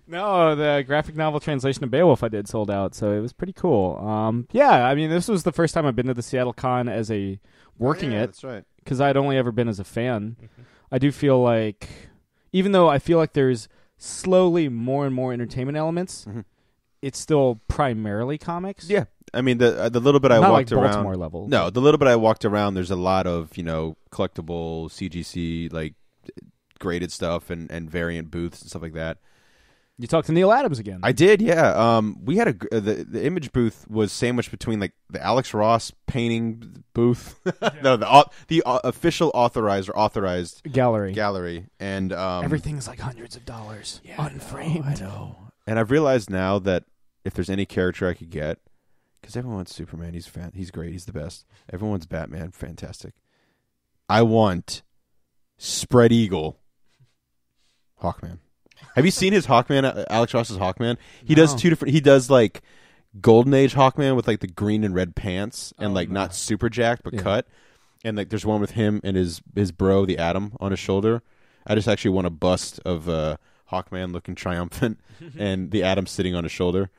No, the graphic novel translation of Beowulf I did sold out, so it was pretty cool. Yeah, I mean, this was the first time I've been to the Seattle Con as a working it. That's right. Because I'd only ever been as a fan. Mm-hmm. I do feel like, even though I feel like there's slowly more and more entertainment elements, it's still primarily comics. Yeah. I mean, the little bit I Not walked like around. Baltimore level. No, the little bit I walked around, there's a lot of, collectible CGC, like, graded stuff and variant booths and stuff like that. You talked to Neil Adams again. I did, yeah. We had the Image booth was sandwiched between like the Alex Ross painting booth, no, the official authorized gallery, and everything's like hundreds of dollars, unframed. I know. And I've realized now that if there's any character I could get, because everyone wants Superman, he's great, he's the best. Everyone wants Batman, fantastic. I want Spread Eagle, Hawkman. Have you seen his Hawkman, Alex Ross's Hawkman? He does two different. He does like Golden Age Hawkman with like the green and red pants and not super jacked but cut. And like there's one with him and his bro, the Atom, on his shoulder. I just actually want a bust of Hawkman looking triumphant and the Atom sitting on his shoulder.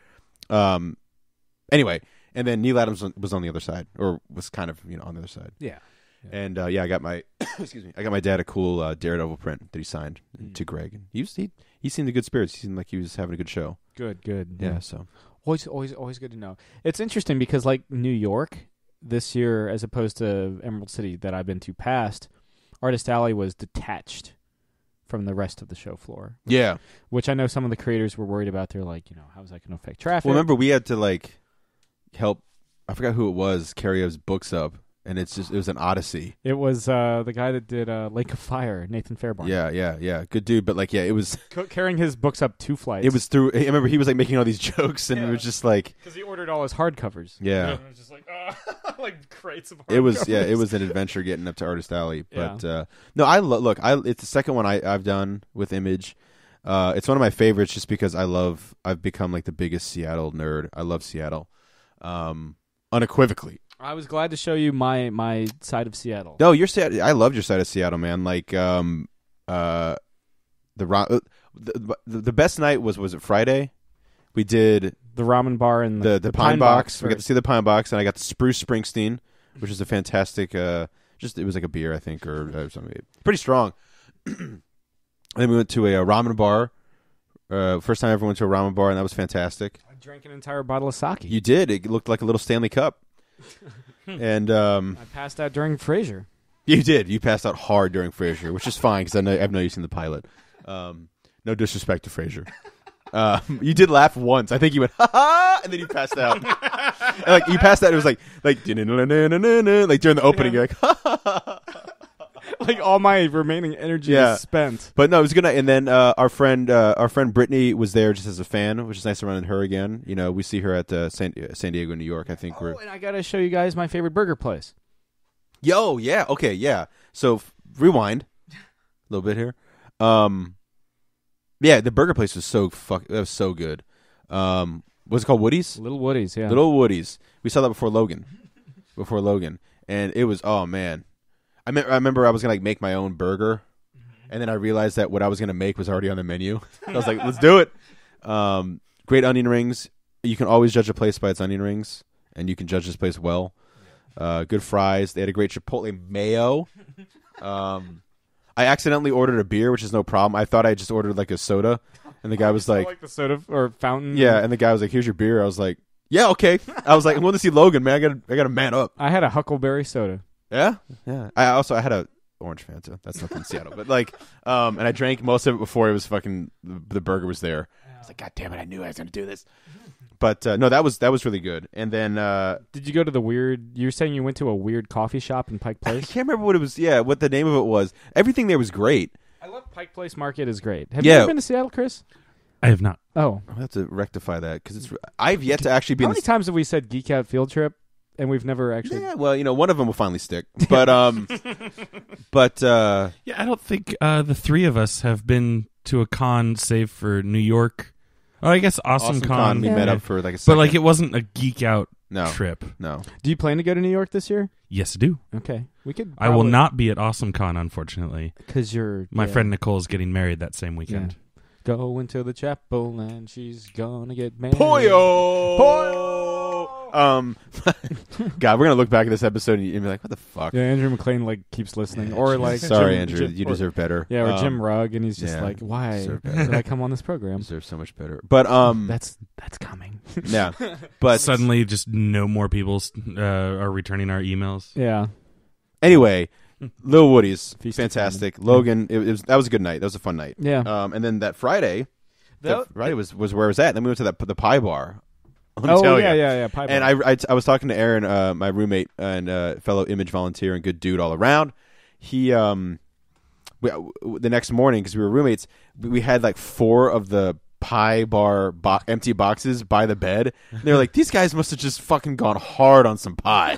Anyway, and then Neil Adams was on the other side, or was kind of on the other side. Yeah. And I got my I got my dad a cool Daredevil print that he signed to Greg. And he seemed in good spirits. He seemed like he was having a good show. Good. Yeah. So always good to know. It's interesting because like New York this year, as opposed to Emerald City that I've been to past, Artist Alley was detached from the rest of the show floor. Yeah. Which I know some of the creators were worried about. They're like, how is that going to affect traffic? Well, remember we had to like help. I forgot who it was. Carry his books up. And it was an odyssey. It was the guy that did Lake of Fire, Nathan Fairbairn. Yeah. Good dude, but like, it was carrying his books up 2 flights. It was through. I remember he was like making all these jokes, and it was just like because he ordered all his hardcovers. Yeah, and it was just like like crates of hardcovers. It was an adventure getting up to Artist Alley. But no, it's the second one I've done with Image. It's one of my favorites just because I've become like the biggest Seattle nerd. I love Seattle, unequivocally. I was glad to show you my side of Seattle. No, I loved your side of Seattle, man. Like, the best night was it Friday? We did the ramen bar and the Pine Box. We got to see the Pine Box, and I got the Spruce Springsteen, which is a fantastic. It was like a beer, I think, or something pretty strong. And then we went to a ramen bar. First time I ever went to a ramen bar, and that was fantastic. I drank an entire bottle of sake. You did. It looked like a little Stanley Cup. And I passed out during Frasier. You did. You passed out hard during Frasier, which is fine because I've known you've seen the pilot. No disrespect to Frasier. You did laugh once. I think you went ha ha, and then you passed out. And, like you passed out. It was like like during the opening. You're like ha ha ha. Like all my remaining energy is spent. But no, it was good. And then our friend Brittany was there just as a fan, which is nice to run into her again. We see her at San Diego, New York. I think and I gotta show you guys my favorite burger place. Yo, yeah, okay, yeah. So rewind a little bit here. Yeah, the burger place was that was so good. What's it called? Woody's? Little Woody's, yeah. Little Woody's. We saw that before Logan, and it was man. I remember I was gonna make my own burger, and then I realized that what I was gonna make was already on the menu. I was like, let's do it. Great onion rings. You can always judge a place by its onion rings, and you can judge this place well. Good fries. They had a great Chipotle mayo. I accidentally ordered a beer, which is no problem. I thought I just ordered like a soda, And the guy was like the soda or fountain. yeah, and the guy was like, "Here's your beer." I was like, "Yeah, okay." I was like, "I'm going to see Logan, man. I got to man up." I had a Huckleberry soda. Yeah. I had a orange Fanta. That's not in Seattle, but like, and I drank most of it before it was fucking the burger was there. I was like, "God damn it! I knew I was going to do this." But no, that was really good. And then did you go to the weird? You're saying you went to a weird coffee shop in Pike I Place? can't remember what it was. Yeah, what the name of it was. Everything there was great. I love Pike Place Market is great. Have you ever been to Seattle, Chris? I have not. Oh, I'll have to rectify that because I've yet to actually be. How many times have we said Geek Out Field Trip, and we've never actually? Yeah, well, one of them will finally stick. But Yeah, I don't think the three of us have been to a con save for New York. Oh, I guess Awesome Con. We met up for like a second. But like it wasn't a geek out trip. No. Do you plan to go to New York this year? Yes, I do. Okay, we could. I will not be at Awesome Con, unfortunately, because my friend Nicole is getting married that same weekend. Yeah. Go into the chapel and she's gonna get married. Poyo! God, we're gonna look back at this episode and be like, "What the fuck?" Yeah, Andrew MacLean like keeps listening, or like, sorry, Jim, Andrew, you deserve better. Yeah, or Jim Rugg, and he's just like, "Why did I come on this program?" You deserve so much better. But that's coming. Yeah, but suddenly, just no more people are returning our emails. Yeah. Anyway, Lil Woody's fantastic. Logan, that was a good night. That was a fun night. Yeah. And then that Friday, Friday was where I was at. Then we went to the pie bar. Yeah. Pie bar. And I was talking to Aaron, my roommate and fellow image volunteer and good dude all around. He the next morning, because we were roommates, we had like 4 of the pie bar empty boxes by the bed. And they were like, these guys must have just fucking gone hard on some pie.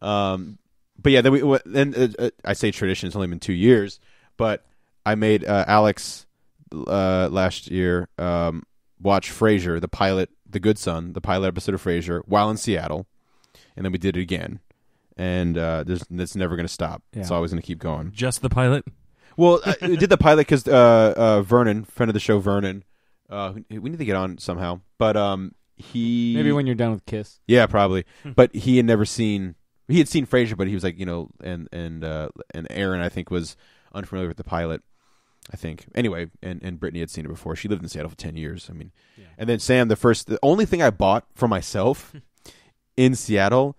But yeah, then I say tradition. It's only been 2 years, but I made Alex last year watch Frasier, the pilot, The Good Son, the pilot episode of Frasier, while in Seattle, and then we did it again, and it's never going to stop. Yeah. It's always going to keep going. Just the pilot? Well, I did the pilot because Vernon, friend of the show, Vernon, we need to get on somehow, but he maybe when you're done with Kiss. Yeah, probably, but he had never seen. He had seen Frasier, but he was like, and Aaron, I think, was unfamiliar with the pilot, I think. Anyway, and Brittany had seen it before. She lived in Seattle for 10 years. I mean, yeah. And then Sam, the only thing I bought for myself in Seattle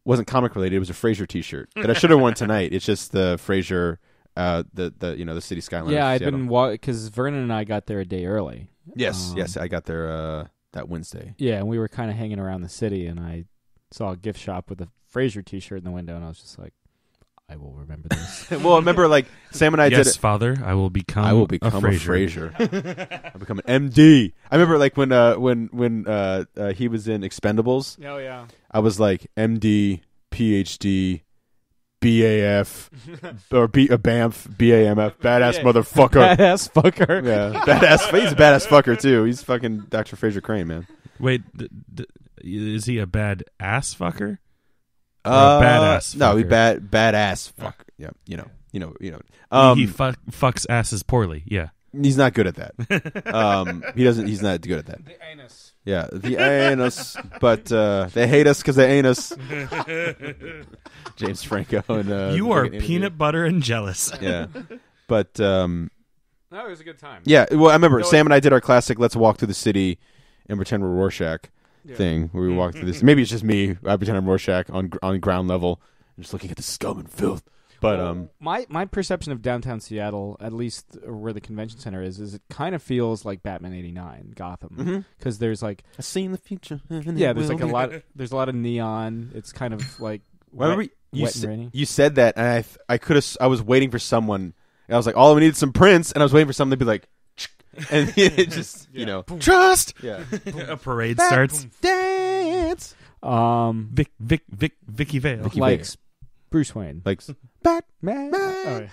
wasn't comic related. It was a Frasier T-shirt that I should have worn tonight. It's just the Frasier, the city skyline. Yeah, of I'd Seattle. been because Vernon and I got there a day early. Yes, I got there that Wednesday. Yeah, and we were kind of hanging around the city, and I saw a gift shop with a Frasier T-shirt in the window, and I was just like, I will remember this. Well, I remember like Sam and I did it. Yes, Father, I will become a Frasier. I'll become an MD. I remember like when he was in Expendables. Oh yeah. I was like MD, PhD, BAF, or BAMF, BAMF, badass motherfucker. Badass fucker. Yeah, badass. He's a badass fucker too. He's fucking Dr. Fraser Crane, man. Wait, is he a bad ass fucker? Badass. No, he badass fuck. Yeah, you know. He fucks asses poorly. Yeah, he's not good at that. He's not good at that. The anus. Yeah, the anus. But they hate us because they ain't us. James Franco and you are peanut butter and jealous. Yeah, but no, it was a good time. Yeah, well, I remember Sam and I did our classic "Let's walk through the city and pretend we're Rorschach." Thing where we walk through this. Maybe it's just me. I pretend I'm Rorschach on ground level, and just looking at the scum and filth. But my perception of downtown Seattle, at least where the convention center is it kind of feels like Batman '89 Gotham, because there's like I see in the future. There's like a lot. There's a lot of neon. It's kind of like wet and rainy. You said that, and I was waiting for someone. And I was like, all we need is some Prince, and I was waiting for someone to be like. And it just, trust. Yeah, a parade starts. Dance. Vicky Vale likes Bruce Wayne, likes Batman.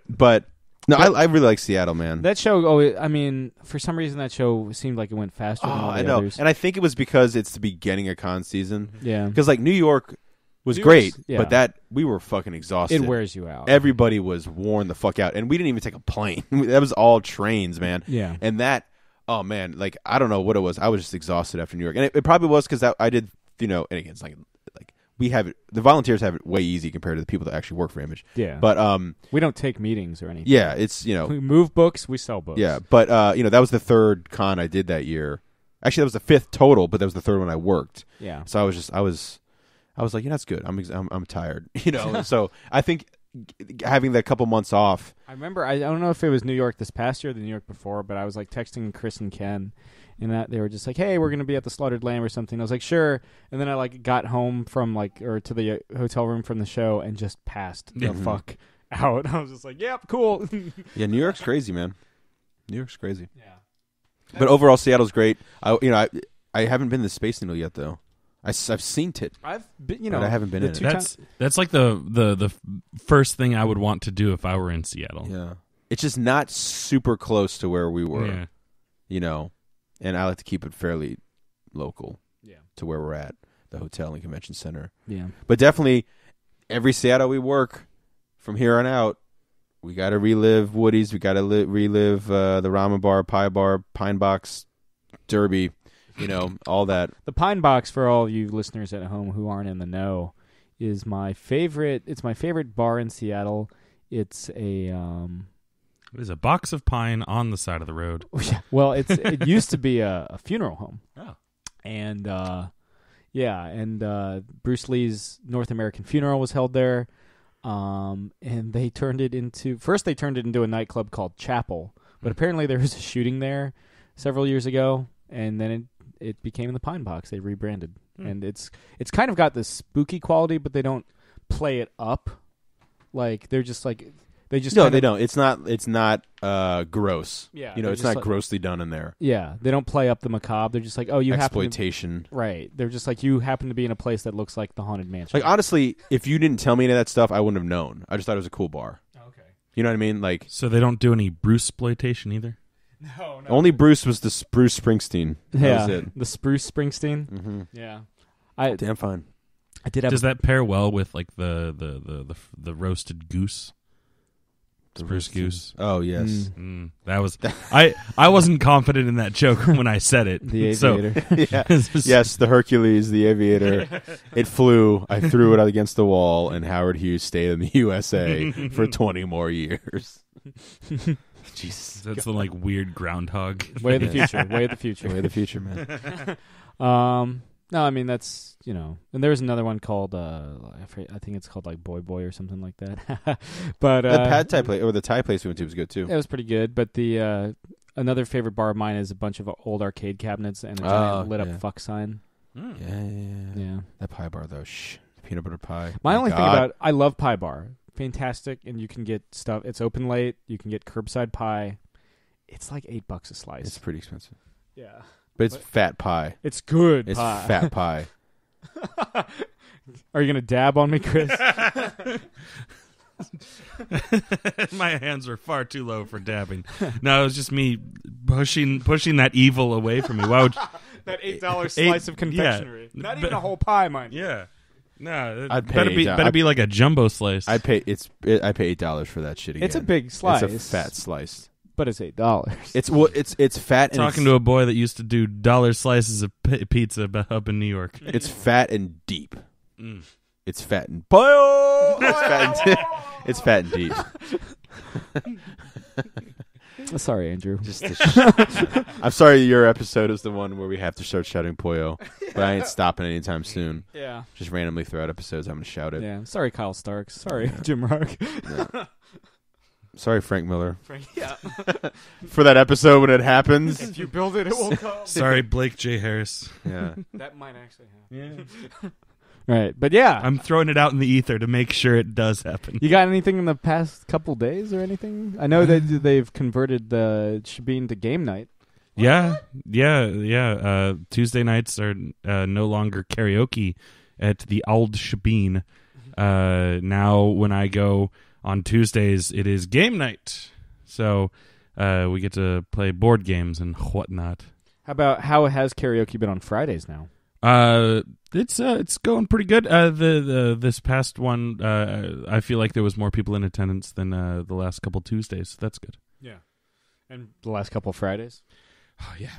But no, I really like Seattle, man. That show. I mean, for some reason, that show seemed like it went faster than all the others. And I think it was because it's the beginning of con season. Yeah, because like New York was great, but we were fucking exhausted. It wears you out. Everybody was worn the fuck out, and we didn't even take a plane. That was all trains, man. Yeah, and that, oh man, like I don't know what it was. I was just exhausted after New York, and it probably was because I did, and again, it's like the volunteers have it way easy compared to the people that actually work for Image. Yeah. But we don't take meetings or anything. yeah, it's we move books, we sell books. Yeah, but that was the third con I did that year. Actually, that was the fifth total, but that was the third one I worked. Yeah. So I was like, that's good. I'm tired, So I think having that couple months off. I remember, I don't know if it was New York this past year or the New York before, but I was like texting Chris and Ken, and that they were just like, "Hey, we're going to be at the Slaughtered Lamb or something." I was like, "Sure," and then I like got home from or to the hotel room from the show and just passed the fuck out. I was just like, "Yep, cool." Yeah, New York's crazy, man. New York's crazy. Yeah. But overall, Seattle's great. I haven't been to Space Needle yet, though. I've seen it. I've been, but I haven't been in it. That's like the first thing I would want to do if I were in Seattle. Yeah, it's just not super close to where we were. Yeah. And I like to keep it fairly local. Yeah. To where we're at, the hotel and convention center. Yeah. But definitely, every Seattle we work from here on out, we got to relive Woody's. We got to relive the Ramen Bar, Pie Bar, Pine Box, Derby. All that. The Pine Box, for all you listeners at home who aren't in the know, is my favorite. It's my favorite bar in Seattle. It's a There's a box of pine on the side of the road. Well, it used to be a funeral home. Oh. And Bruce Lee's North American funeral was held there. And they turned it into a nightclub called Chapel, but apparently there was a shooting there several years ago, and then it became the Pine Box. They rebranded, and it's kind of got this spooky quality, but they don't play it up. Like they're just like they don't. It's not gross. Yeah, it's not grossly done in there. Yeah, they don't play up the macabre. They're just like, oh, you exploitation. Right. They're just like, you happen to be in a place that looks like the Haunted Mansion. Like honestly, if you didn't tell me any of that stuff, I wouldn't have known. I just thought it was a cool bar. Okay. You know what I mean? Like, so they don't do any Bruce-sploitation either. No. Only Bruce was the Bruce Springsteen. That was it. The Spruce Springsteen. Mm-hmm. Yeah. Damn fine. I did have. Does that pair well with like the roasted goose? Spruce goose. Oh yes. That was I wasn't confident in that joke when I said it. The aviator. Yes, the Hercules, the aviator. It flew. I threw it out against the wall, and Howard Hughes stayed in the USA for 20 more years. Jesus, that's the like weird groundhog. Way of the future. Way of the future. Way of the future, man. No, I mean that's and there was another one called I think it's called like Boy Boy or something like that. But the pad Thai place or the Thai place we went to was good too. It was pretty good. But the another favorite bar of mine is a bunch of old arcade cabinets and a giant lit up fuck sign. Yeah. That pie bar though, peanut butter pie. My only thing about I love Pie Bar, fantastic, and you can get stuff. It's open late. You can get curbside pie. It's like $8 a slice. It's pretty expensive. Yeah. But it's fat pie. It's good It's pie. fat pie. Are you going to dab on me, Chris? My hands were far too low for dabbing. No, it was just me pushing that evil away from me. Why would that $8 slice of confectionery? Yeah. Not even a whole pie, mind you. Yeah. No, I'd better be like a jumbo slice. I pay $8 for that shit again. It's a big slice. It's a fat slice. But it's $8. It's fat. Talking to a boy that used to do dollar slices of pizza up in New York. It's fat and deep. Mm. It's fat and it's fat and deep. Sorry, Andrew. I'm sorry your episode is the one where we have to start shouting Pollo, but I ain't stopping anytime soon. Yeah. Just randomly throughout episodes, I'm going to shout it. Yeah. Sorry, Kyle Starks. Sorry, Jim Rock. Yeah. Sorry, Frank Miller. Yeah. For that episode when it happens. If you build it, it will come. Sorry, Blake J. Harris. Yeah. That might actually happen. Yeah. Right. But yeah. I'm throwing it out in the ether to make sure it does happen. You got anything in the past couple days or anything? I know that they've converted the Shabine to game night. Yeah. Tuesday nights are no longer karaoke at the Old Shabine. Now when I go on Tuesdays, it is game night. So we get to play board games and whatnot. How has karaoke been on Fridays now? It's going pretty good. This past one, I feel like there was more people in attendance than the last couple Tuesdays. So that's good. Yeah. And the last couple Fridays? Oh, yeah.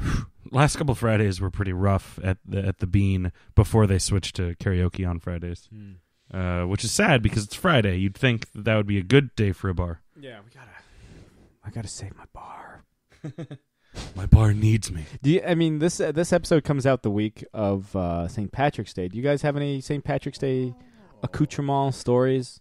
Last couple Fridays were pretty rough at the Bean before they switched to karaoke on Fridays, which is sad because it's Friday. You'd think that would be a good day for a bar. Yeah, I gotta save my bar. My bar needs me. This episode comes out the week of St. Patrick's Day. Do you guys have any St. Patrick's Day accoutrement stories?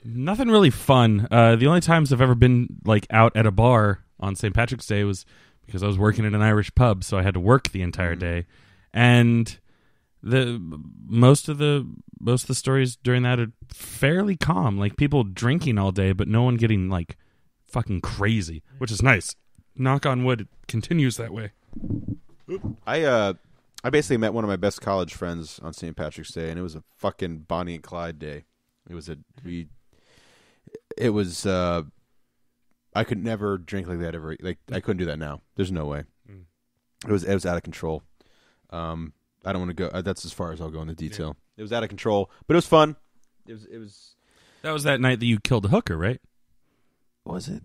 Nothing really fun. The only times I've ever been like out at a bar on St. Patrick's Day was because I was working at an Irish pub, so I had to work the entire day. And most of the stories during that are fairly calm, like people drinking all day, but no one getting like fucking crazy, which is nice. Knock on wood, it continues that way. I basically met one of my best college friends on St. Patrick's Day, and it was a fucking Bonnie and Clyde day. I could never drink like that ever. Like I couldn't do that now. There's no way. It was out of control. I don't want to go. That's as far as I'll go into detail. Yeah. It was out of control, but it was fun. It was. That was that night that you killed a hooker, right? Was it?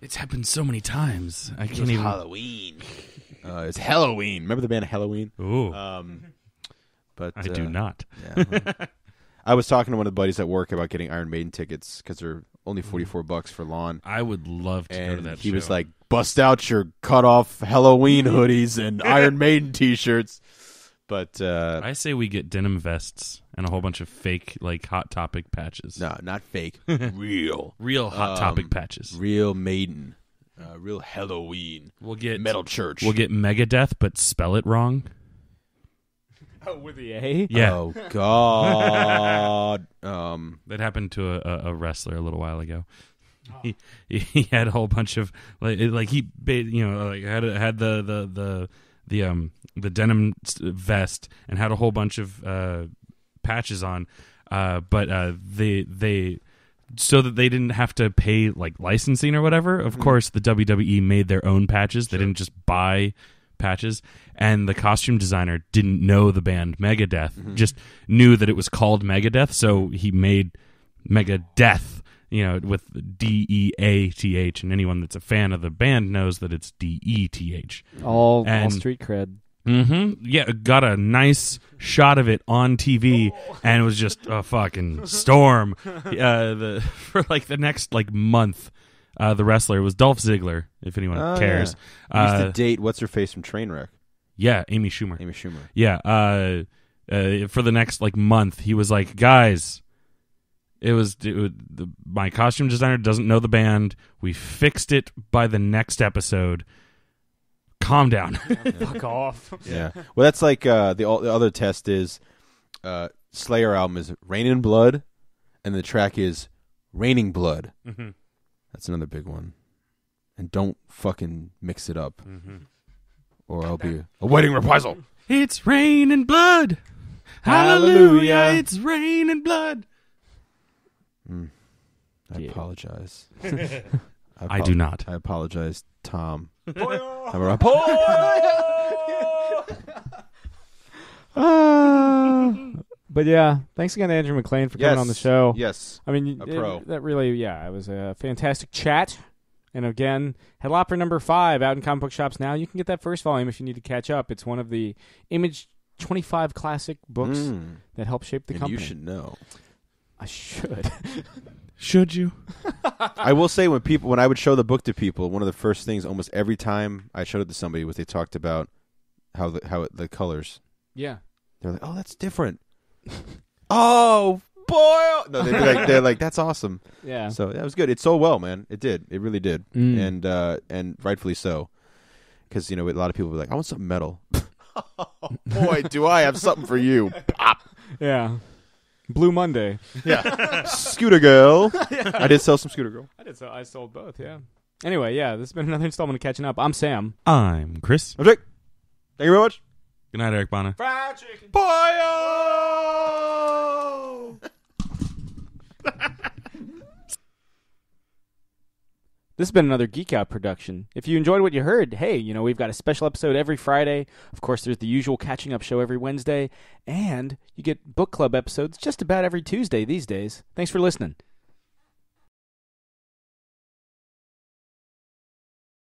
It's happened so many times. I can't even. Halloween. It's Halloween. Remember the band Halloween? Ooh. But I do not. Yeah. I was talking to one of the buddies at work about getting Iron Maiden tickets because they're only $44 for lawn. I would love to go to that show. He was like, bust out your cut-off Halloween hoodies and Iron Maiden T-shirts. But I say we get denim vests and a whole bunch of fake like Hot Topic patches. No, not fake. Real Hot Topic patches. Real Maiden. Real Halloween. We'll get Metal Church. We'll get Megadeth, but spell it wrong. Oh, with the A? Yeah. Oh God. That happened to a wrestler a little while ago. Oh. He had a whole bunch of like he had the denim vest and had a whole bunch of patches on, but they so that they didn't have to pay like licensing or whatever. Of course, the WWE made their own patches. They didn't just buy patches, and the costume designer didn't know the band Megadeth, just knew that it was called Megadeth, so he made Megadeth, with Death, and anyone that's a fan of the band knows that it's Deth. All street cred. Yeah, got a nice shot of it on TV, and it was just a fucking storm. For like the next like month. The wrestler was Dolph Ziggler, if anyone cares. Yeah. He used to date what's-her-face from Trainwreck. Yeah, Amy Schumer. Yeah. For the next like month, he was like, guys, my costume designer doesn't know the band. We fixed it by the next episode. Calm down. Fuck off. Yeah. Well, that's like the other test is Slayer album is Rain in Blood, and the track is Raining Blood. Mm-hmm. That's another big one. And don't fucking mix it up. Or I'll be a wedding reprisal. It's rain and blood. Hallelujah. It's rain and blood. I apologize. I do not. I apologize, Tom. But yeah, thanks again to Andrew MacLean for coming on the show. Yes, I mean, it was a fantastic chat. And again, Head Lopper number 5 out in comic book shops now. You can get that first volume if you need to catch up. It's one of the Image 25 classic books that helped shape the company. You should know. I should. Should you? I will say when I would show the book to people, one of the first things almost every time I showed it to somebody was they talked about how the colors. Yeah. They're like, "Oh, that's different." Oh boy! No, they're like, "That's awesome." Yeah. So that was good. It sold well, man. It did. It really did, and rightfully so, because a lot of people were like, "I want something metal." Boy, do I have something for you! Pop. Yeah. Blue Monday. Yeah. Scooter Girl. I did sell some Scooter Girl. I sold both. Yeah. Anyway, yeah. This has been another installment of Catching Up. I'm Sam. I'm Chris. I'm Jake. Thank you very much. Good night, Eric Bana. Fried chicken. Boyo! This has been another Geek Out production. If you enjoyed what you heard, hey, we've got a special episode every Friday. Of course, there's the usual Catching Up show every Wednesday. And you get book club episodes just about every Tuesday these days. Thanks for listening.